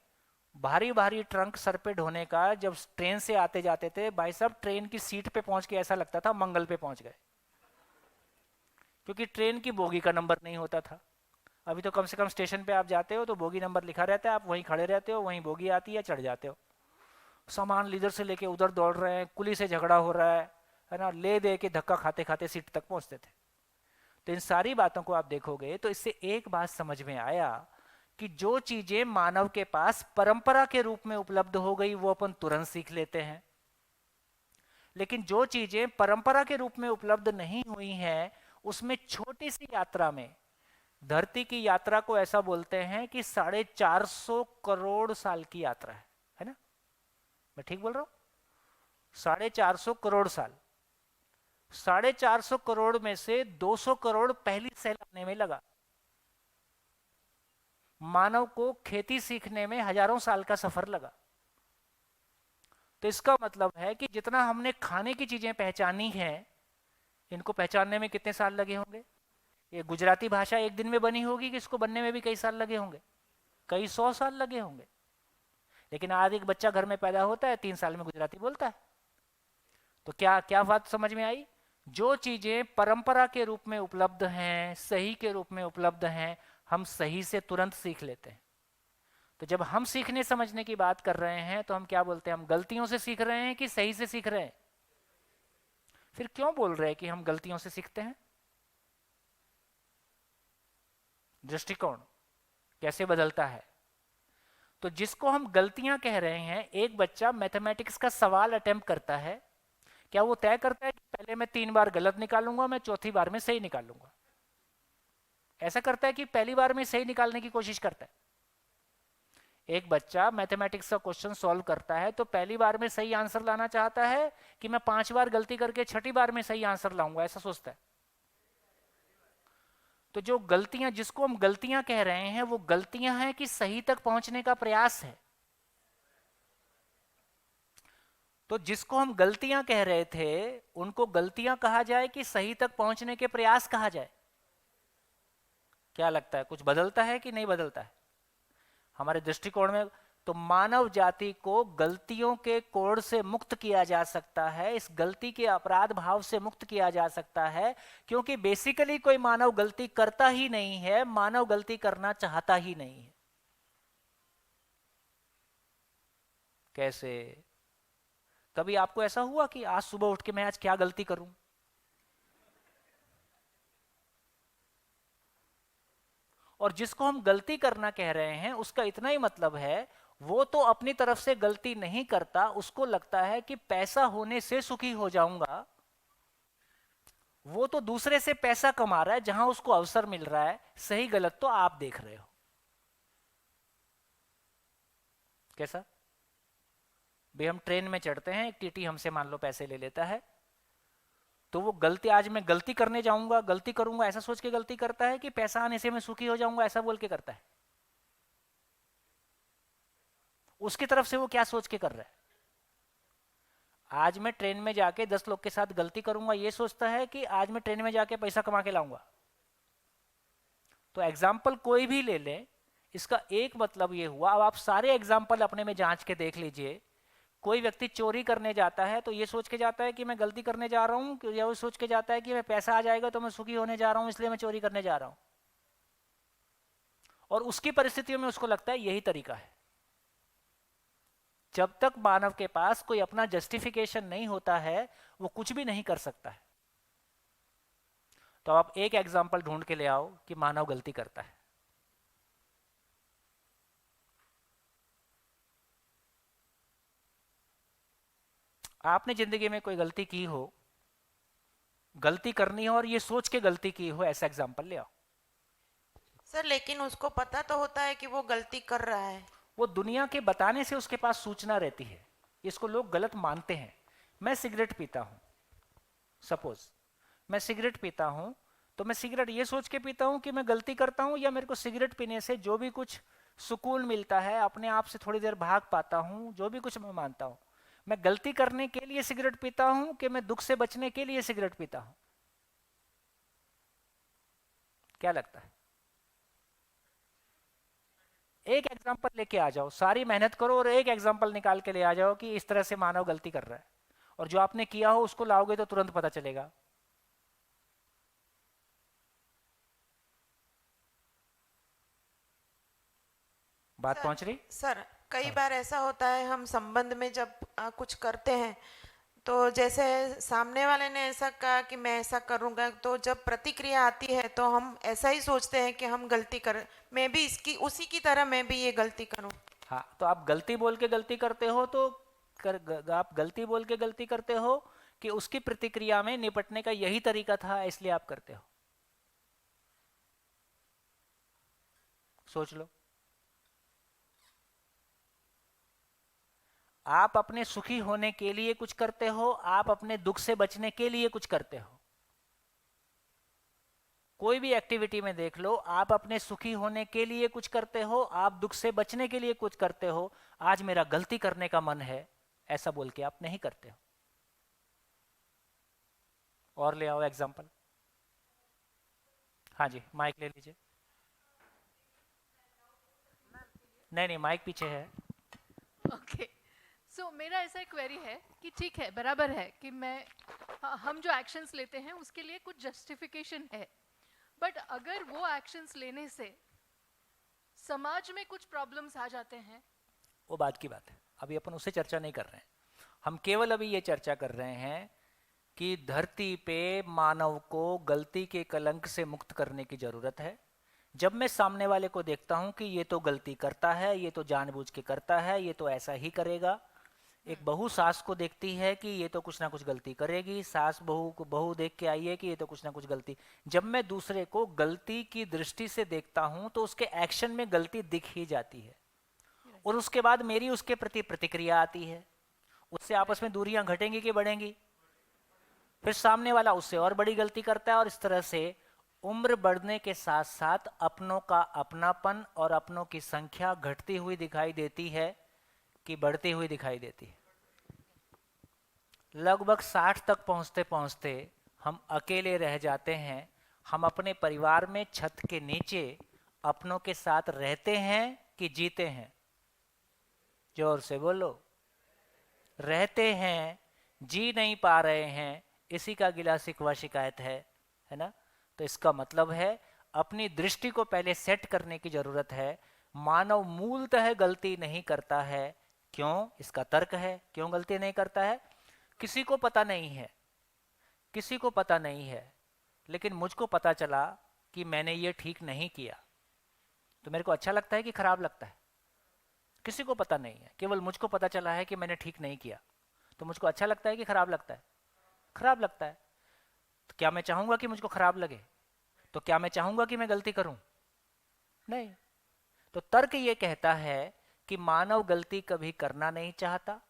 भारी भारी ट्रंक सर पे ढोने का, जब ट्रेन से आते जाते थे भाई साहब, ट्रेन की सीट पे पहुंच के ऐसा लगता था मंगल पे पहुंच गए, क्योंकि ट्रेन की बोगी का नंबर नहीं होता था। अभी तो कम से कम स्टेशन पे आप जाते हो तो बोगी नंबर लिखा रहता है, आप वहीं खड़े रहते हो, वहीं बोगी आती है, चढ़ जाते हो। सामान इधर से लेके उधर दौड़ रहे हैं, कुली से झगड़ा हो रहा है ना, ले दे के धक्का खाते खाते सीट तक पहुंचते थे। तो इन सारी बातों को आप देखोगे तो इससे एक बात समझ में आया कि जो चीजें मानव के पास परंपरा के रूप में उपलब्ध हो गई वो अपन तुरंत सीख लेते हैं, लेकिन जो चीजें परंपरा के रूप में उपलब्ध नहीं हुई हैं उसमें छोटी सी यात्रा में, धरती की यात्रा को ऐसा बोलते हैं कि 450 करोड़ साल की यात्रा है ना? मैं ठीक बोल रहा हूं? 450 करोड़ साल। 450 करोड़ में से 200 करोड़ पहली सेल आने में लगा। मानव को खेती सीखने में हजारों साल का सफर लगा। तो इसका मतलब है कि जितना हमने खाने की चीजें पहचानी हैं, इनको पहचानने में कितने साल लगे होंगे? ये गुजराती भाषा एक दिन में बनी होगी कि इसको बनने में भी कई साल लगे होंगे? कई 100 साल लगे होंगे। लेकिन आज एक बच्चा घर में पैदा होता है, 3 साल में गुजराती बोलता है। तो क्या क्या बात समझ में आई? जो चीजें परंपरा के रूप में उपलब्ध हैं, सही के रूप में उपलब्ध हैं, हम सही से तुरंत सीख लेते हैं। तो जब हम सीखने समझने की बात कर रहे हैं तो हम क्या बोलते हैं, हम गलतियों से सीख रहे हैं कि सही से सीख रहे हैं? फिर क्यों बोल रहे हैं कि हम गलतियों से सीखते हैं? दृष्टिकोण कैसे बदलता है? तो जिसको हम गलतियां कह रहे हैं, एक बच्चा मैथमेटिक्स का सवाल अटेम्प्ट करता है, क्या वो तय करता है कि पहले मैं 3 बार गलत निकालूंगा, मैं चौथी बार में सही निकालूंगा? ऐसा करता है कि पहली बार में सही निकालने की कोशिश करता है? एक बच्चा मैथमेटिक्स का क्वेश्चन सॉल्व करता है तो पहली बार में सही आंसर लाना चाहता है कि मैं 5 बार गलती करके छठी बार में सही आंसर लाऊंगा, ऐसा सोचता है? तो जो गलतियां, जिसको हम गलतियां कह रहे हैं, वो गलतियां हैं कि सही तक पहुंचने का प्रयास है। तो जिसको हम गलतियां कह रहे थे उनको गलतियां कहा जाए कि सही तक पहुंचने के प्रयास कहा जाए? क्या लगता है, कुछ बदलता है कि नहीं बदलता है हमारे दृष्टिकोण में? तो मानव जाति को गलतियों के कोड से मुक्त किया जा सकता है, इस गलती के अपराध भाव से मुक्त किया जा सकता है, क्योंकि बेसिकली कोई मानव गलती करता ही नहीं है, मानव गलती करना चाहता ही नहीं है। कैसे? कभी आपको ऐसा हुआ कि आज सुबह उठ के मैं आज क्या गलती करूं? और जिसको हम गलती करना कह रहे हैं उसका इतना ही मतलब है, वो तो अपनी तरफ से गलती नहीं करता, उसको लगता है कि पैसा होने से सुखी हो जाऊंगा। वो तो दूसरे से पैसा कमा रहा है जहां उसको अवसर मिल रहा है, सही गलत तो आप देख रहे हो। कैसा? भाई हम ट्रेन में चढ़ते हैं, एक टीटी हमसे मान लो पैसे ले लेता है, तो वो गलती, आज मैं गलती करने जाऊंगा, गलती करूंगा ऐसा सोच के गलती करता है कि पैसा आने से मैं सुखी हो जाऊंगा ऐसा बोल के करता है? उसकी तरफ से वो क्या सोच के कर रहा है? आज मैं ट्रेन में जाके 10 लोग के साथ गलती करूंगा ये सोचता है कि आज मैं ट्रेन में जाके पैसा कमा के लाऊंगा? तो एग्जाम्पल कोई भी ले लें, इसका एक मतलब ये हुआ, अब आप सारे एग्जाम्पल अपने में जांच के देख लीजिए। कोई व्यक्ति चोरी करने जाता है तो ये सोच के जाता है कि मैं गलती करने जा रहा हूं, या वो सोच के जाता है कि मैं पैसा आ जाएगा तो मैं सुखी होने जा रहा हूं इसलिए मैं चोरी करने जा रहा हूं? और उसकी परिस्थितियों में उसको लगता है यही तरीका है। जब तक मानव के पास कोई अपना जस्टिफिकेशन नहीं होता है वो कुछ भी नहीं कर सकता है। तो आप एक एग्जाम्पल ढूंढ के ले आओ कि मानव गलती करता है। आपने जिंदगी में कोई गलती की हो, गलती करनी हो और ये सोच के गलती की हो, ऐसा एग्जाम्पल ले आओ। सर लेकिन उसको पता तो होता है कि वो गलती कर रहा है। वो दुनिया के बताने से उसके पास सूचना रहती है, इसको लोग गलत मानते हैं। मैं सिगरेट पीता हूं, सपोज मैं सिगरेट पीता हूं, तो मैं सिगरेट ये सोच के पीता हूं कि मैं गलती करता हूं, या मेरे को सिगरेट पीने से जो भी कुछ सुकून मिलता है, अपने आप से थोड़ी देर भाग पाता हूं, जो भी कुछ मैं मानता हूं, मैं गलती करने के लिए सिगरेट पीता हूं कि मैं दुख से बचने के लिए सिगरेट पीता हूं? क्या लगता है? एक एग्जांपल लेके आ जाओ, सारी मेहनत करो और एक एग्जांपल निकाल के ले आ जाओ कि इस तरह से मानव गलती कर रहा है, और जो आपने किया हो उसको लाओगे तो तुरंत पता चलेगा। बात सर पहुंच रही? सर कई हाँ। बार ऐसा होता है, हम संबंध में जब कुछ करते हैं तो जैसे सामने वाले ने ऐसा कहा कि मैं ऐसा करूंगा, तो जब प्रतिक्रिया आती है तो हम ऐसा ही सोचते हैं कि हम गलती कर, मैं भी इसकी उसी की तरह मैं भी ये गलती करूं। हाँ, तो आप गलती बोल के गलती करते हो तो आप गलती बोल के गलती करते हो कि उसकी प्रतिक्रिया में निपटने का यही तरीका था इसलिए आप करते हो? सोच लो। आप अपने सुखी होने के लिए कुछ करते हो, आप अपने दुख से बचने के लिए कुछ करते हो। कोई भी एक्टिविटी में देख लो, आप अपने सुखी होने के लिए कुछ करते हो, आप दुख से बचने के लिए कुछ करते हो। आज मेरा गलती करने का मन है ऐसा बोल के आप नहीं करते हो। और ले आओ एग्जांपल। हाँ जी, माइक ले लीजिए। नहीं नहीं, माइक पीछे है। ओके, सो मेरा ऐसा क्वेरी है कि ठीक है, बराबर है कि हम जो एक्शंस लेते हैं उसके लिए कुछ जस्टिफिकेशन है, बट अगर वो एक्शंस लेने से समाज में कुछ प्रॉब्लम्स आ जाते हैं। वो बात की बात है, अभी अपन उससे चर्चा नहीं कर रहे हैं। हम केवल अभी ये चर्चा कर रहे हैं कि धरती पे मानव को गलती के कलंक से मुक्त करने की जरूरत है। जब मैं सामने वाले को देखता हूं कि ये तो गलती करता है, ये तो जानबूझ के करता है, ये तो ऐसा ही करेगा। एक बहू सास को देखती है कि ये तो कुछ ना कुछ गलती करेगी, सास बहू को बहू देख के आई है कि ये तो कुछ ना कुछ गलती। जब मैं दूसरे को गलती की दृष्टि से देखता हूं तो उसके एक्शन में गलती दिख ही जाती है, और उसके बाद मेरी उसके प्रति प्रतिक्रिया आती है। उससे आपस में दूरियां घटेंगी कि बढ़ेंगी? फिर सामने वाला उससे और बड़ी गलती करता है, और इस तरह से उम्र बढ़ने के साथ साथ अपनों का अपनापन और अपनों की संख्या घटती हुई दिखाई देती है कि बढ़ती हुई दिखाई देती है। लगभग 60 तक पहुंचते पहुंचते हम अकेले रह जाते हैं। हम अपने परिवार में छत के नीचे अपनों के साथ रहते हैं कि जीते हैं? जोर से बोलो। रहते हैं, जी नहीं पा रहे हैं, इसी का गिला शिकवा शिकायत है ना? तो इसका मतलब है अपनी दृष्टि को पहले सेट करने की जरूरत है। मानव मूलतः गलती नहीं करता है। क्यों? इसका तर्क है क्यों गलती नहीं करता है। किसी को पता नहीं है, किसी को पता नहीं है, लेकिन मुझको पता चला कि मैंने ये ठीक नहीं किया, तो मेरे को अच्छा लगता है कि खराब लगता है? किसी को पता नहीं है, केवल मुझको पता चला है कि मैंने ठीक नहीं किया, तो मुझको अच्छा लगता है कि खराब लगता है? खराब लगता है। तो क्या मैं चाहूंगा कि मुझको खराब लगे? तो क्या मैं चाहूंगा कि मैं गलती करूं? नहीं। तो तर्क ये कहता है कि मानव गलती कभी करना नहीं चाहता,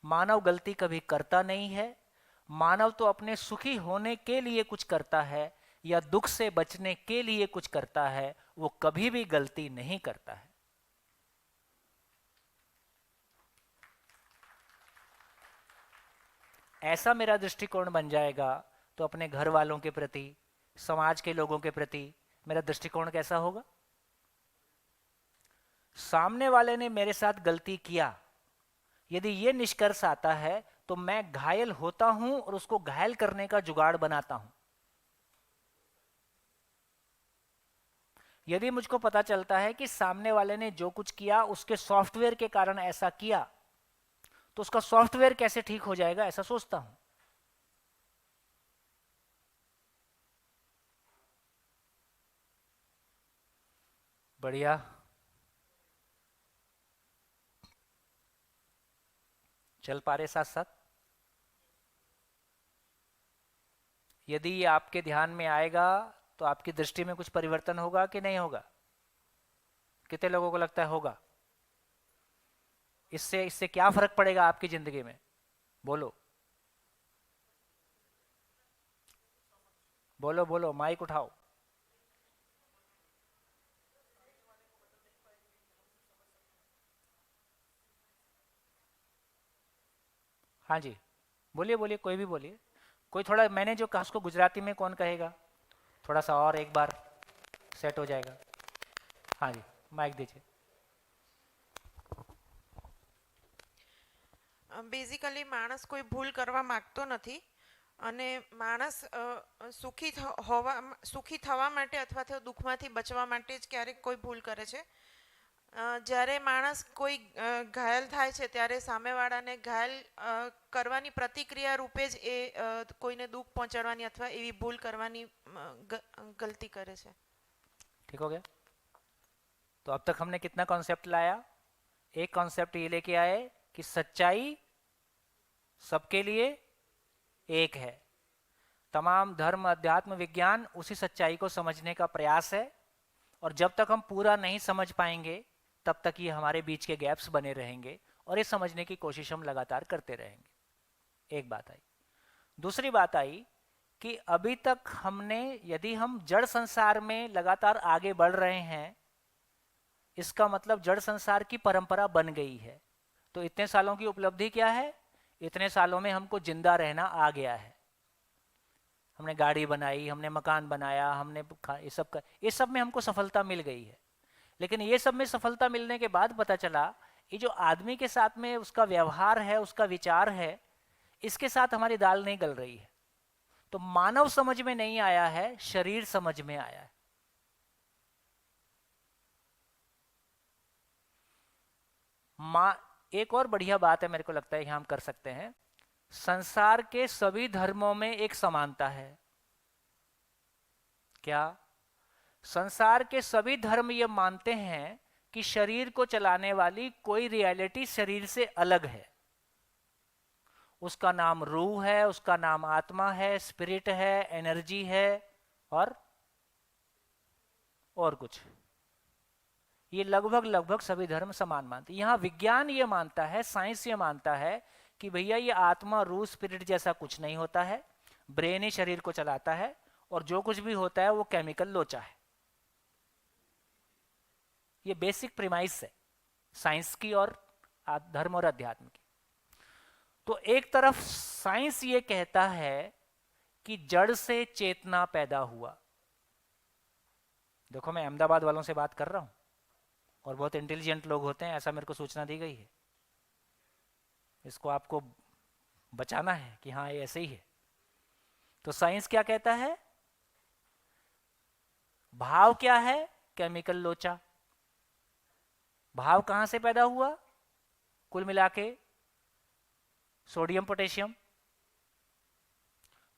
मानव गलती कभी करता नहीं है। मानव तो अपने सुखी होने के लिए कुछ करता है या दुख से बचने के लिए कुछ करता है, वो कभी भी गलती नहीं करता है। ऐसा मेरा दृष्टिकोण बन जाएगा तो अपने घर वालों के प्रति, समाज के लोगों के प्रति मेरा दृष्टिकोण कैसा होगा? सामने वाले ने मेरे साथ गलती किया, यदि ये निष्कर्ष आता है तो मैं घायल होता हूं और उसको घायल करने का जुगाड़ बनाता हूं। यदि मुझको पता चलता है कि सामने वाले ने जो कुछ किया उसके सॉफ्टवेयर के कारण ऐसा किया, तो उसका सॉफ्टवेयर कैसे ठीक हो जाएगा, ऐसा सोचता हूं। बढ़िया। चल पा रहे साथ साथ? यदि ये आपके ध्यान में आएगा तो आपकी दृष्टि में कुछ परिवर्तन होगा कि नहीं होगा? कितने लोगों को लगता है होगा? इससे इससे क्या फर्क पड़ेगा आपकी जिंदगी में? बोलो बोलो बोलो, माइक उठाओ। हाँ जी, बोलिए बोलिए, कोई भी बोलिए। कोई थोड़ा, मैंने जो कहा उसको गुजराती में कौन कहेगा? थोड़ा सा और एक बार सेट हो जाएगा। हाँ जी, माइक दीजिए। બેઝિકલી માણસ કોઈ ભૂલ કરવા માંગતો નથી, અને માણસ સુખી થવા માટે અથવા તો દુઃખમાંથી બચવા માટે જ ક્યારેક કોઈ ભૂલ કરે છે. જ્યારે માણસ કોઈ ઘાયલ થાય છે ત્યારે સામેવાળાને ઘાયલ કરવાની પ્રતિક્રિયા રૂપે જ એ કોઈને દુઃખ પહોંચાડવાની અથવા એવી ભૂલ કરવાની ગલતી કરે છે. ठीक हो गया? तो अब तक हमने कितना कॉन्सेप्ट लाया? एक कॉन्सेप्ट ये लेके आए कि सच्चाई सबके लिए एक है। तमाम धर्म, अध्यात्म, विज्ञान उसी सच्चाई को समझने का प्रयास है, और जब तक हम पूरा नहीं समझ पाएंगे तब तक ये हमारे बीच के गैप्स बने रहेंगे, और ये समझने की कोशिश हम लगातार करते रहेंगे। एक बात आई। दूसरी बात आई कि अभी तक हमने, यदि हम जड़ संसार में लगातार आगे बढ़ रहे हैं, इसका मतलब जड़ संसार की परंपरा बन गई है। तो इतने सालों की उपलब्धि क्या है? इतने सालों में हमको जिंदा रहना आ गया है। हमने गाड़ी बनाई, हमने मकान बनाया, हमने ये सब में हमको सफलता मिल गई है। लेकिन ये सब में सफलता मिलने के बाद पता चला ये जो आदमी के साथ में उसका व्यवहार है, उसका विचार है, इसके साथ हमारी दाल नहीं गल रही है। तो मानव समझ में नहीं आया है, शरीर समझ में आया है। एक और बढ़िया बात है, मेरे को लगता है कि हम कर सकते हैं, संसार के सभी धर्मों में एक समानता है। क्या? संसार के सभी धर्म ये मानते हैं कि शरीर को चलाने वाली कोई रियलिटी शरीर से अलग है। उसका नाम रूह है, उसका नाम आत्मा है, स्पिरिट है, एनर्जी है, और कुछ। ये लगभग सभी धर्म समान मानते हैं। यहां विज्ञान ये मानता है, साइंस ये मानता है कि भैया ये आत्मा, रूह, स्पिरिट जैसा कुछ नहीं होता है, ब्रेन ही शरीर को चलाता है, और जो कुछ भी होता है वो केमिकल लोचा है। ये बेसिक प्रीमाइस है साइंस की और धर्म और अध्यात्म की। तो एक तरफ साइंस ये कहता है कि जड़ से चेतना पैदा हुआ। देखो, मैं अहमदाबाद वालों से बात कर रहा हूं और बहुत इंटेलिजेंट लोग होते हैं, ऐसा मेरे को सूचना दी गई है। इसको आपको बचाना है कि हाँ ये ऐसे ही है। तो साइंस क्या कहता है? भाव क्या है? केमिकल लोचा। भाव कहां से पैदा हुआ? कुल मिला के सोडियम पोटेशियम।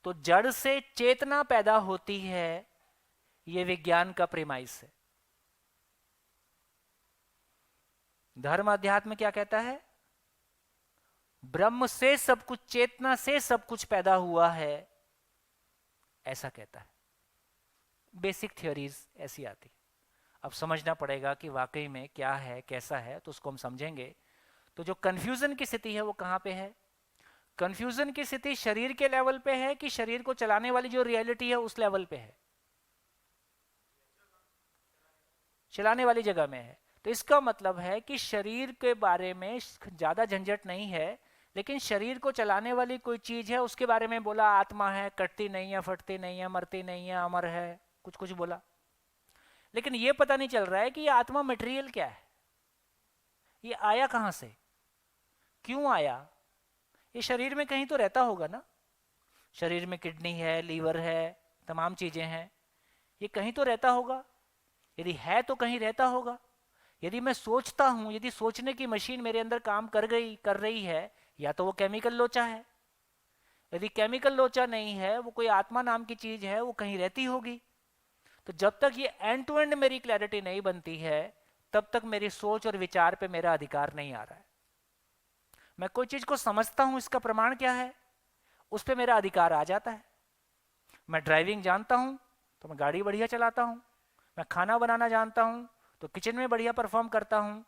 तो जड़ से चेतना पैदा होती है, यह विज्ञान का प्रीमाइस है। धर्म अध्यात्म क्या कहता है? ब्रह्म से सब कुछ, चेतना से सब कुछ पैदा हुआ है, ऐसा कहता है। बेसिक थ्योरीज ऐसी आती। अब समझना पड़ेगा कि वाकई में क्या है, कैसा है, तो उसको हम समझेंगे। तो जो कंफ्यूजन की स्थिति है वो कहां पे है? कंफ्यूजन की स्थिति शरीर के लेवल पे है कि शरीर को चलाने वाली जो रियलिटी है उस लेवल पे है? चलाने वाली जगह में है। तो इसका मतलब है कि शरीर के बारे में ज्यादा झंझट नहीं है, लेकिन शरीर को चलाने वाली कोई चीज है उसके बारे में बोला, आत्मा है, कटती नहीं है, फटती नहीं है, मरती नहीं है, अमर है, कुछ कुछ बोला। लेकिन ये पता नहीं चल रहा है कि ये आत्मा मटेरियल क्या है, ये आया कहां से, क्यों आया। ये शरीर में कहीं तो रहता होगा ना। शरीर में किडनी है, लीवर है, तमाम चीजें हैं, ये कहीं तो रहता होगा। यदि है तो कहीं रहता होगा। यदि मैं सोचता हूं, यदि सोचने की मशीन मेरे अंदर काम कर रही है, या तो वो केमिकल लोचा है। यदि केमिकल लोचा नहीं है, वो कोई आत्मा नाम की चीज है, वो कहीं रहती होगी। तो जब तक ये एंड टू एंड मेरी क्लैरिटी नहीं बनती है, तब तक मेरी सोच और विचार पे मेरा अधिकार नहीं आ रहा है। मैं कोई चीज को समझता हूं, इसका प्रमाण क्या है, उस पर मेरा अधिकार आ जाता है। मैं ड्राइविंग जानता हूं तो मैं गाड़ी बढ़िया चलाता हूं। मैं खाना बनाना जानता हूं तो किचन में बढ़िया परफॉर्म करता हूं।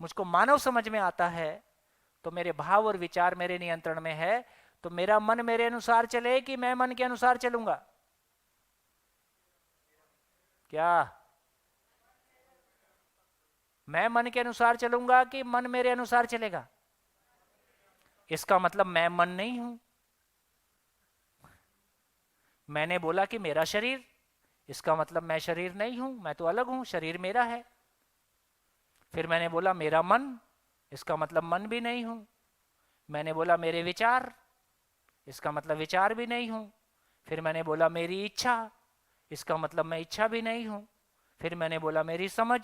मुझको मानव समझ में आता है तो मेरे भाव और विचार मेरे नियंत्रण में है। तो मेरा मन मेरे अनुसार चले कि मैं मन के अनुसार चलूंगा? क्या मैं मन के अनुसार चलूंगा कि मन मेरे अनुसार चलेगा? इसका मतलब मैं मन नहीं हूं। मैंने बोला कि मेरा शरीर, इसका मतलब मैं शरीर नहीं हूं, मैं तो अलग हूं, शरीर मेरा है। फिर मैंने बोला मेरा मन, इसका मतलब मन भी नहीं हूं। मैंने बोला मेरे विचार, इसका मतलब विचार भी नहीं हूं। फिर मैंने बोला मेरी इच्छा, इसका मतलब मैं इच्छा भी नहीं हूं। फिर मैंने बोला मेरी समझ,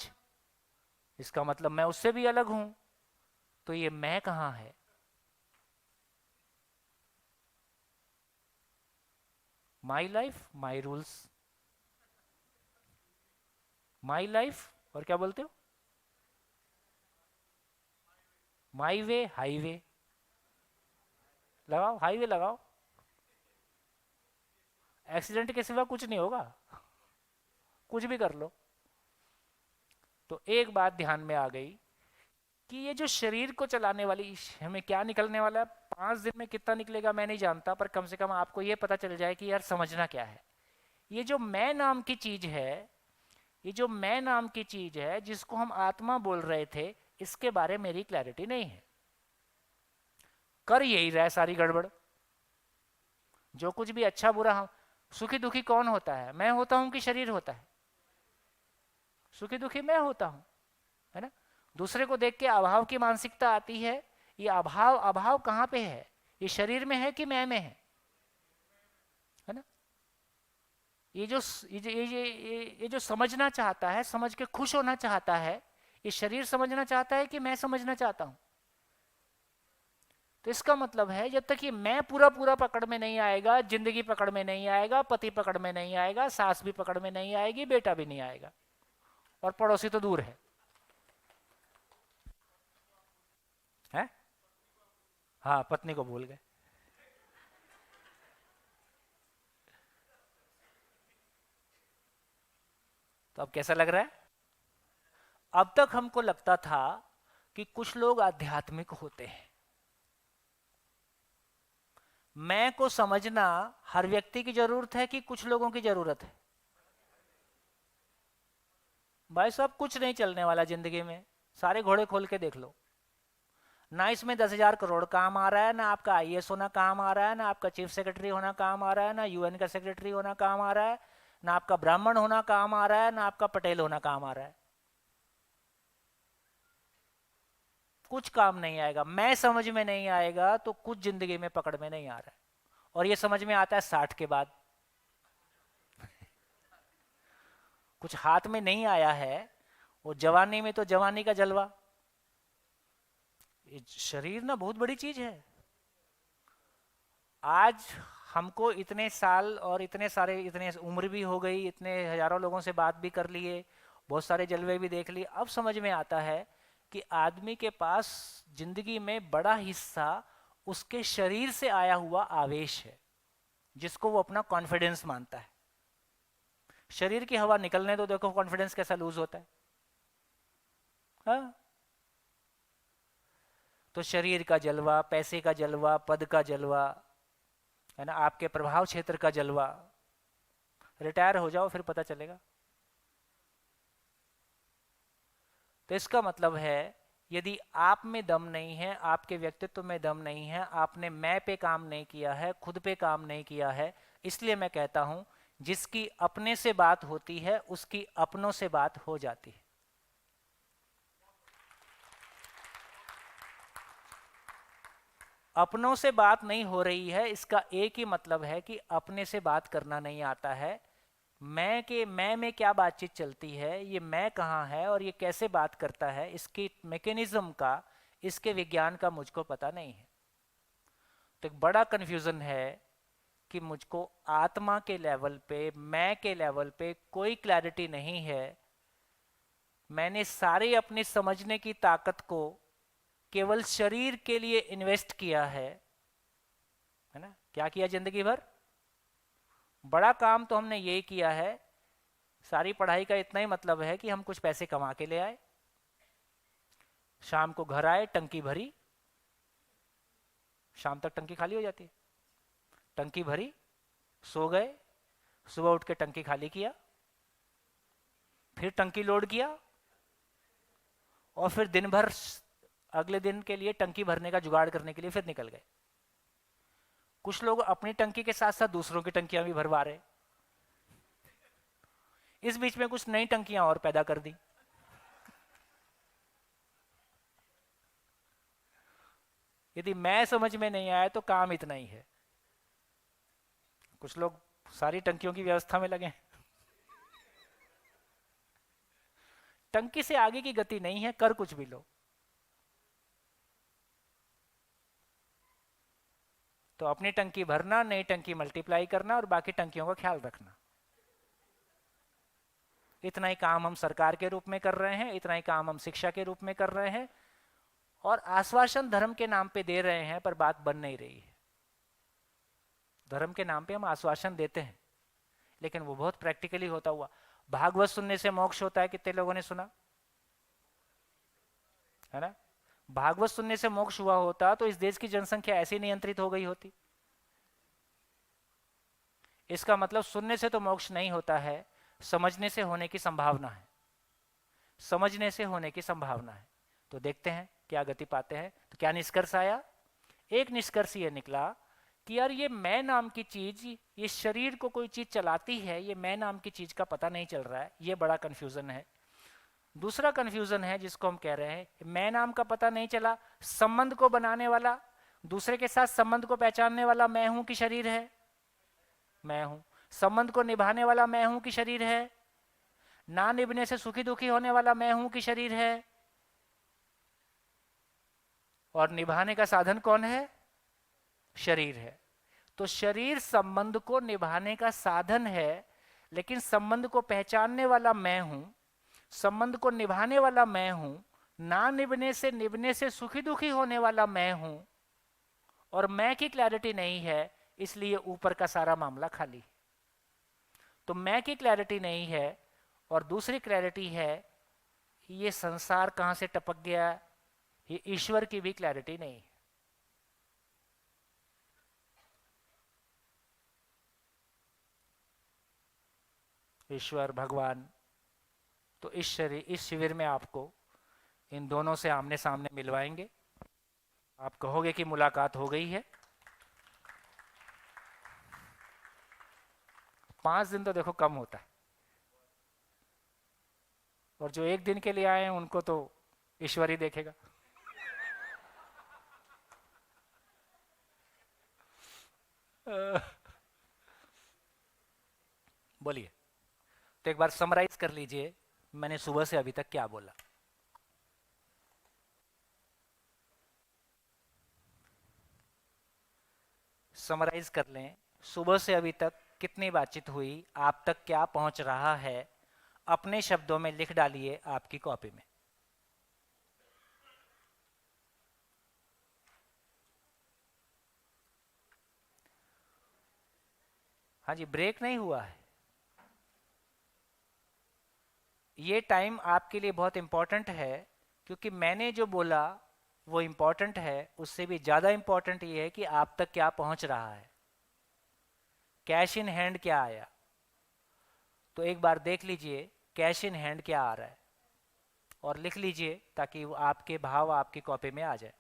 इसका मतलब मैं उससे भी अलग हूं। तो ये मैं कहां है? My life, my rules, my life, और क्या बोलते हो, माई वे, हाईवे लगाओ, हाईवे लगाओ। एक्सीडेंट के सिवा कुछ नहीं होगा, कुछ भी कर लो। तो एक बात ध्यान में आ गई कि ये जो शरीर को चलाने वाली, हमें क्या निकलने वाला है, 5 दिन में कितना निकलेगा मैं नहीं जानता, पर कम से कम आपको ये पता चल जाए कि यार समझना क्या है। ये जो मैं नाम की चीज है, ये जो मैं नाम की चीज है जिसको हम आत्मा बोल रहे थे, इसके बारे में मेरी क्लैरिटी नहीं है। कर यही रहा है सारी गड़बड़। जो कुछ भी अच्छा बुरा, हम सुखी दुखी कौन होता है? मैं होता हूं कि शरीर होता है? सुखी दुखी मैं होता हूं, है ना। दूसरे को देख के अभाव की मानसिकता आती है। ये अभाव, अभाव कहां पे है? ये शरीर में है कि मैं में है ना। ये जो समझना चाहता है, समझ के खुश होना चाहता है, ये शरीर समझना चाहता है कि मैं समझना चाहता हूं? तो इसका मतलब है जब तक ये मैं पूरा पूरा पकड़ में नहीं आएगा, जिंदगी पकड़ में नहीं आएगा, पति पकड़ में नहीं आएगा, सास भी पकड़ में नहीं आएगी, बेटा भी नहीं आएगा, और पड़ोसी तो दूर है। हाँ, पत्नी को भूल गए। तो अब कैसा लग रहा है? अब तक हमको लगता था कि कुछ लोग आध्यात्मिक होते हैं। मैं को समझना हर व्यक्ति की जरूरत है कि कुछ लोगों की जरूरत है? भाई साहब, कुछ नहीं चलने वाला जिंदगी में, सारे घोड़े खोल के देख लो। ना इसमें 10,000 करोड़ काम आ रहा है, ना आपका आईएएस होना काम आ रहा है, ना आपका चीफ सेक्रेटरी होना काम आ रहा है, ना यूएन का सेक्रेटरी होना काम आ रहा है, ना आपका ब्राह्मण होना काम आ रहा है, ना आपका पटेल होना काम आ रहा है। कुछ काम नहीं आएगा। मैं समझ में नहीं आएगा तो कुछ जिंदगी में पकड़ में नहीं आ रहा है। और ये समझ में आता है 60 के बाद। कुछ हाथ में नहीं आया है, वो जवानी में तो जवानी का जलवा। ये शरीर ना बहुत बड़ी चीज है। आज हमको इतने साल और इतने सारे, इतने उम्र भी हो गई, इतने हजारों लोगों से बात भी कर लिए, बहुत सारे जलवे भी देख लिए, अब समझ में आता है कि आदमी के पास जिंदगी में बड़ा हिस्सा उसके शरीर से आया हुआ आवेश है, जिसको वो अपना कॉन्फिडेंस मानता है। शरीर की हवा निकलने तो देखो कॉन्फिडेंस कैसा लूज होता है। हाँ? तो शरीर का जलवा, पैसे का जलवा, पद का जलवा, है ना, आपके प्रभाव क्षेत्र का जलवा। रिटायर हो जाओ फिर पता चलेगा। तो इसका मतलब है यदि आप में दम नहीं है, आपके व्यक्तित्व में दम नहीं है, आपने मैं पे काम नहीं किया है, खुद पे काम नहीं किया है, इसलिए मैं कहता हूं जिसकी अपने से बात होती है उसकी अपनों से बात हो जाती है। अपनों से बात नहीं हो रही है, इसका एक ही मतलब है कि अपने से बात करना नहीं आता है। मैं में क्या बातचीत चलती है, ये मैं कहाँ है और ये कैसे बात करता है, इसकी मैकेनिज्म का, इसके विज्ञान का मुझको पता नहीं है। तो एक बड़ा कंफ्यूजन है कि मुझको आत्मा के लेवल पे, मैं के लेवल पे कोई क्लैरिटी नहीं है। मैंने सारे अपने समझने की ताकत को केवल शरीर के लिए इन्वेस्ट किया है ना। क्या किया जिंदगी भर? बड़ा काम तो हमने यही किया है। सारी पढ़ाई का इतना ही मतलब है कि हम कुछ पैसे कमा के ले आए, शाम को घर आए, टंकी भरी, शाम तक टंकी खाली हो जाती है। टंकी भरी, सो गए, सुबह उठ के टंकी खाली किया, फिर टंकी लोड किया, और फिर दिन भर अगले दिन के लिए टंकी भरने का जुगाड़ करने के लिए फिर निकल गए। कुछ लोग अपनी टंकी के साथ साथ दूसरों की टंकियां भी भरवा रहे। इस बीच में कुछ नई टंकियां और पैदा कर दी। यदि मैं समझ में नहीं आया तो काम इतना ही है। कुछ लोग सारी टंकियों की व्यवस्था में लगे। टंकी से आगे की गति नहीं है, कर कुछ भी लो। तो अपनी टंकी भरना, नई टंकी मल्टीप्लाई करना और बाकी टंकियों का ख्याल रखना। इतना ही काम हम सरकार के रूप में कर रहे हैं, इतना ही काम हम शिक्षा के रूप में कर रहे हैं, और आश्वासन धर्म के नाम पे दे रहे हैं, पर बात बन नहीं रही है। धर्म के नाम पे हम आश्वासन देते हैं, लेकिन वो बहुत प्रैक्टिकली होता हुआ। भागवत सुनने से मोक्ष होता है, कितने लोगों ने सुना है ना? भागवत सुनने से मोक्ष हुआ होता तो इस देश की जनसंख्या ऐसी नियंत्रित हो गई होती। इसका मतलब सुनने से तो मोक्ष नहीं होता है, समझने से होने की संभावना है। समझने से होने की संभावना है। तो देखते हैं क्या गति पाते हैं। तो क्या निष्कर्ष आया? एक निष्कर्ष ये निकला कि यार ये मैं नाम की चीज, ये शरीर को कोई चीज चलाती है, ये मैं नाम की चीज का पता नहीं चल रहा है। ये बड़ा कंफ्यूजन है। दूसरा कंफ्यूजन है जिसको हम कह रहे हैं, मैं नाम का पता नहीं चला, संबंध को बनाने वाला, दूसरे के साथ संबंध को पहचानने वाला मैं हूं कि शरीर है? मैं हूं। संबंध को निभाने वाला मैं हूं कि शरीर है? ना निभने से सुखी दुखी होने वाला मैं हूं कि शरीर है? और निभाने का साधन कौन है? शरीर है। तो शरीर संबंध को निभाने का साधन है, लेकिन संबंध को पहचानने वाला मैं हूं, संबंध को निभाने वाला मैं हूं, ना निभने से सुखी दुखी होने वाला मैं हूं, और मैं की क्लैरिटी नहीं है, इसलिए ऊपर का सारा मामला खाली है। तो मैं की क्लैरिटी नहीं है, और दूसरी क्लैरिटी है ये संसार कहां से टपक गया, ये ईश्वर की भी क्लैरिटी नहीं है। ईश्वर भगवान, तो इस शिविर में आपको इन दोनों से आमने सामने मिलवाएंगे। आप कहोगे कि मुलाकात हो गई है। 5 दिन तो देखो कम होता है, और जो 1 दिन के लिए आए हैं उनको तो ईश्वर ही देखेगा। बोलिए, तो एक बार समराइज कर लीजिए मैंने सुबह से अभी तक क्या बोला। समराइज कर लें, सुबह से अभी तक कितनी बातचीत हुई, आप तक क्या पहुंच रहा है, अपने शब्दों में लिख डालिए आपकी कॉपी में। हाँ जी, ब्रेक नहीं हुआ है। ये टाइम आपके लिए बहुत इंपॉर्टेंट है, क्योंकि मैंने जो बोला वो इंपॉर्टेंट है, उससे भी ज़्यादा इंपॉर्टेंट ये है कि आप तक क्या पहुंच रहा है, कैश इन हैंड क्या आया। तो एक बार देख लीजिए कैश इन हैंड क्या आ रहा है, और लिख लीजिए ताकि वो आपके भाव आपकी कॉपी में आ जाए।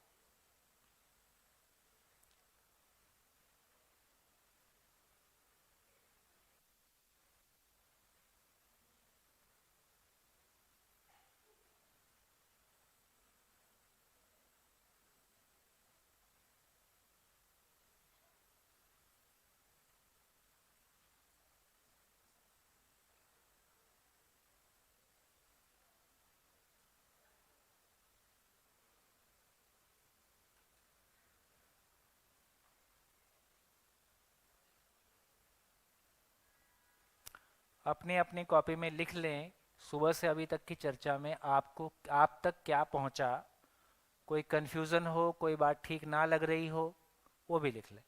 अपनी अपनी कॉपी में लिख लें सुबह से अभी तक की चर्चा में आपको आप तक क्या पहुंचा। कोई कंफ्यूजन हो, कोई बात ठीक ना लग रही हो, वो भी लिख लें।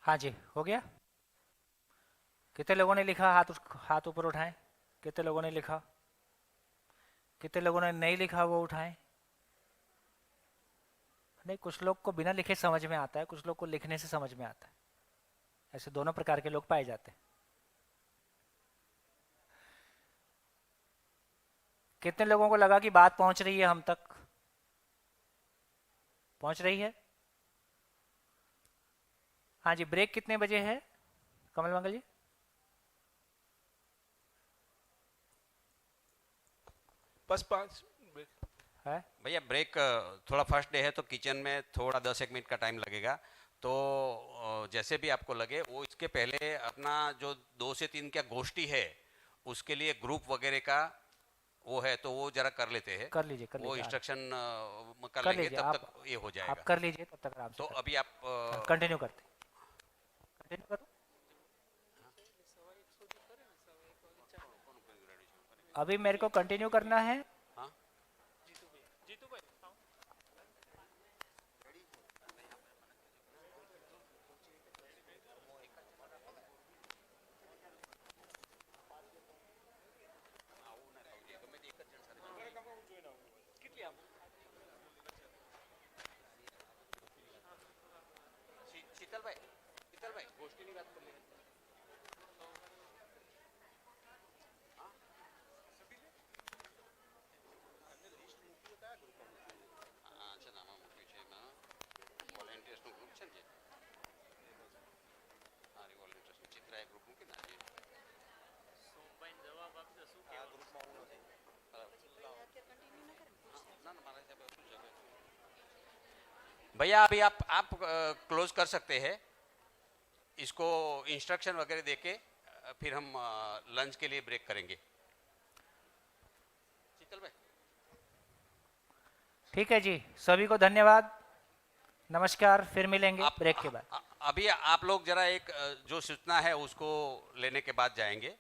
हाँ जी, हो गया। कितने लोगों ने लिखा? हाथ ऊपर उठाएं। कितने लोगों ने लिखा? कितने लोगों ने नहीं लिखा वो उठाएं। नहीं, कुछ लोग को बिना लिखे समझ में आता है, कुछ लोग को लिखने से समझ में आता है। ऐसे दोनों प्रकार के लोग पाए जाते हैं। कितने लोगों को लगा कि बात पहुंच रही है हम तक? पहुंच रही है? हाँ जी, ब्रेक कितने बजे है कमल मंगल जी? बस 5 है? भैया ब्रेक थोड़ा फर्स्ट डे है तो किचन में थोड़ा 10-1 मिनट का टाइम लगेगा। तो जैसे भी आपको लगे वो इसके पहले अपना जो 2 से 3 क्या गोष्ठी है उसके लिए ग्रुप वगैरह का वो है तो वो जरा कर लेते हैं। कर लीजिए, कर वो लीजिए, इंस्ट्रक्शन कर कर लेंगे लीजिए। तब आप तक ये हो आप जाएगा। कर लीजिए तब तक आराम से। तो अभी आप कंटिन्यू करते, कंटिन्यू करो। अभी मेरे को कंटिन्यू करना है। हाँ शीतल भाई गोष्ठी की बात कर लेंगे। अच्छा નામાં મૂક્યું છે એમાં વોલેન્ટિયર્સનું ગ્રુપ છે ને જે હા વોલેન્ટિયર્સનું ચિત્રાએ ગ્રુપ મૂકી નાખીએ ના ના મારા હિસાબે શું છે भैया अभी आप क्लोज कर सकते हैं इसको इंस्ट्रक्शन वगैरह देके फिर हम लंच के लिए ब्रेक करेंगे। शीतल भाई ठीक है जी, सभी को धन्यवाद, नमस्कार, फिर मिलेंगे ब्रेक के बाद। अभी आप लोग जरा एक जो सूचना है उसको लेने के बाद जाएंगे।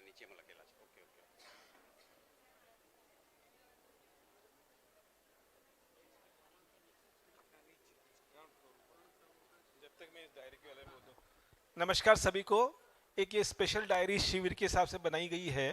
नीचे में लगेला ओके ओके जब तक मैं इस डायरी के बारे में बोल दूं। नमस्कार सभी को। एक ये स्पेशल डायरी शिविर के हिसाब से बनाई गई है।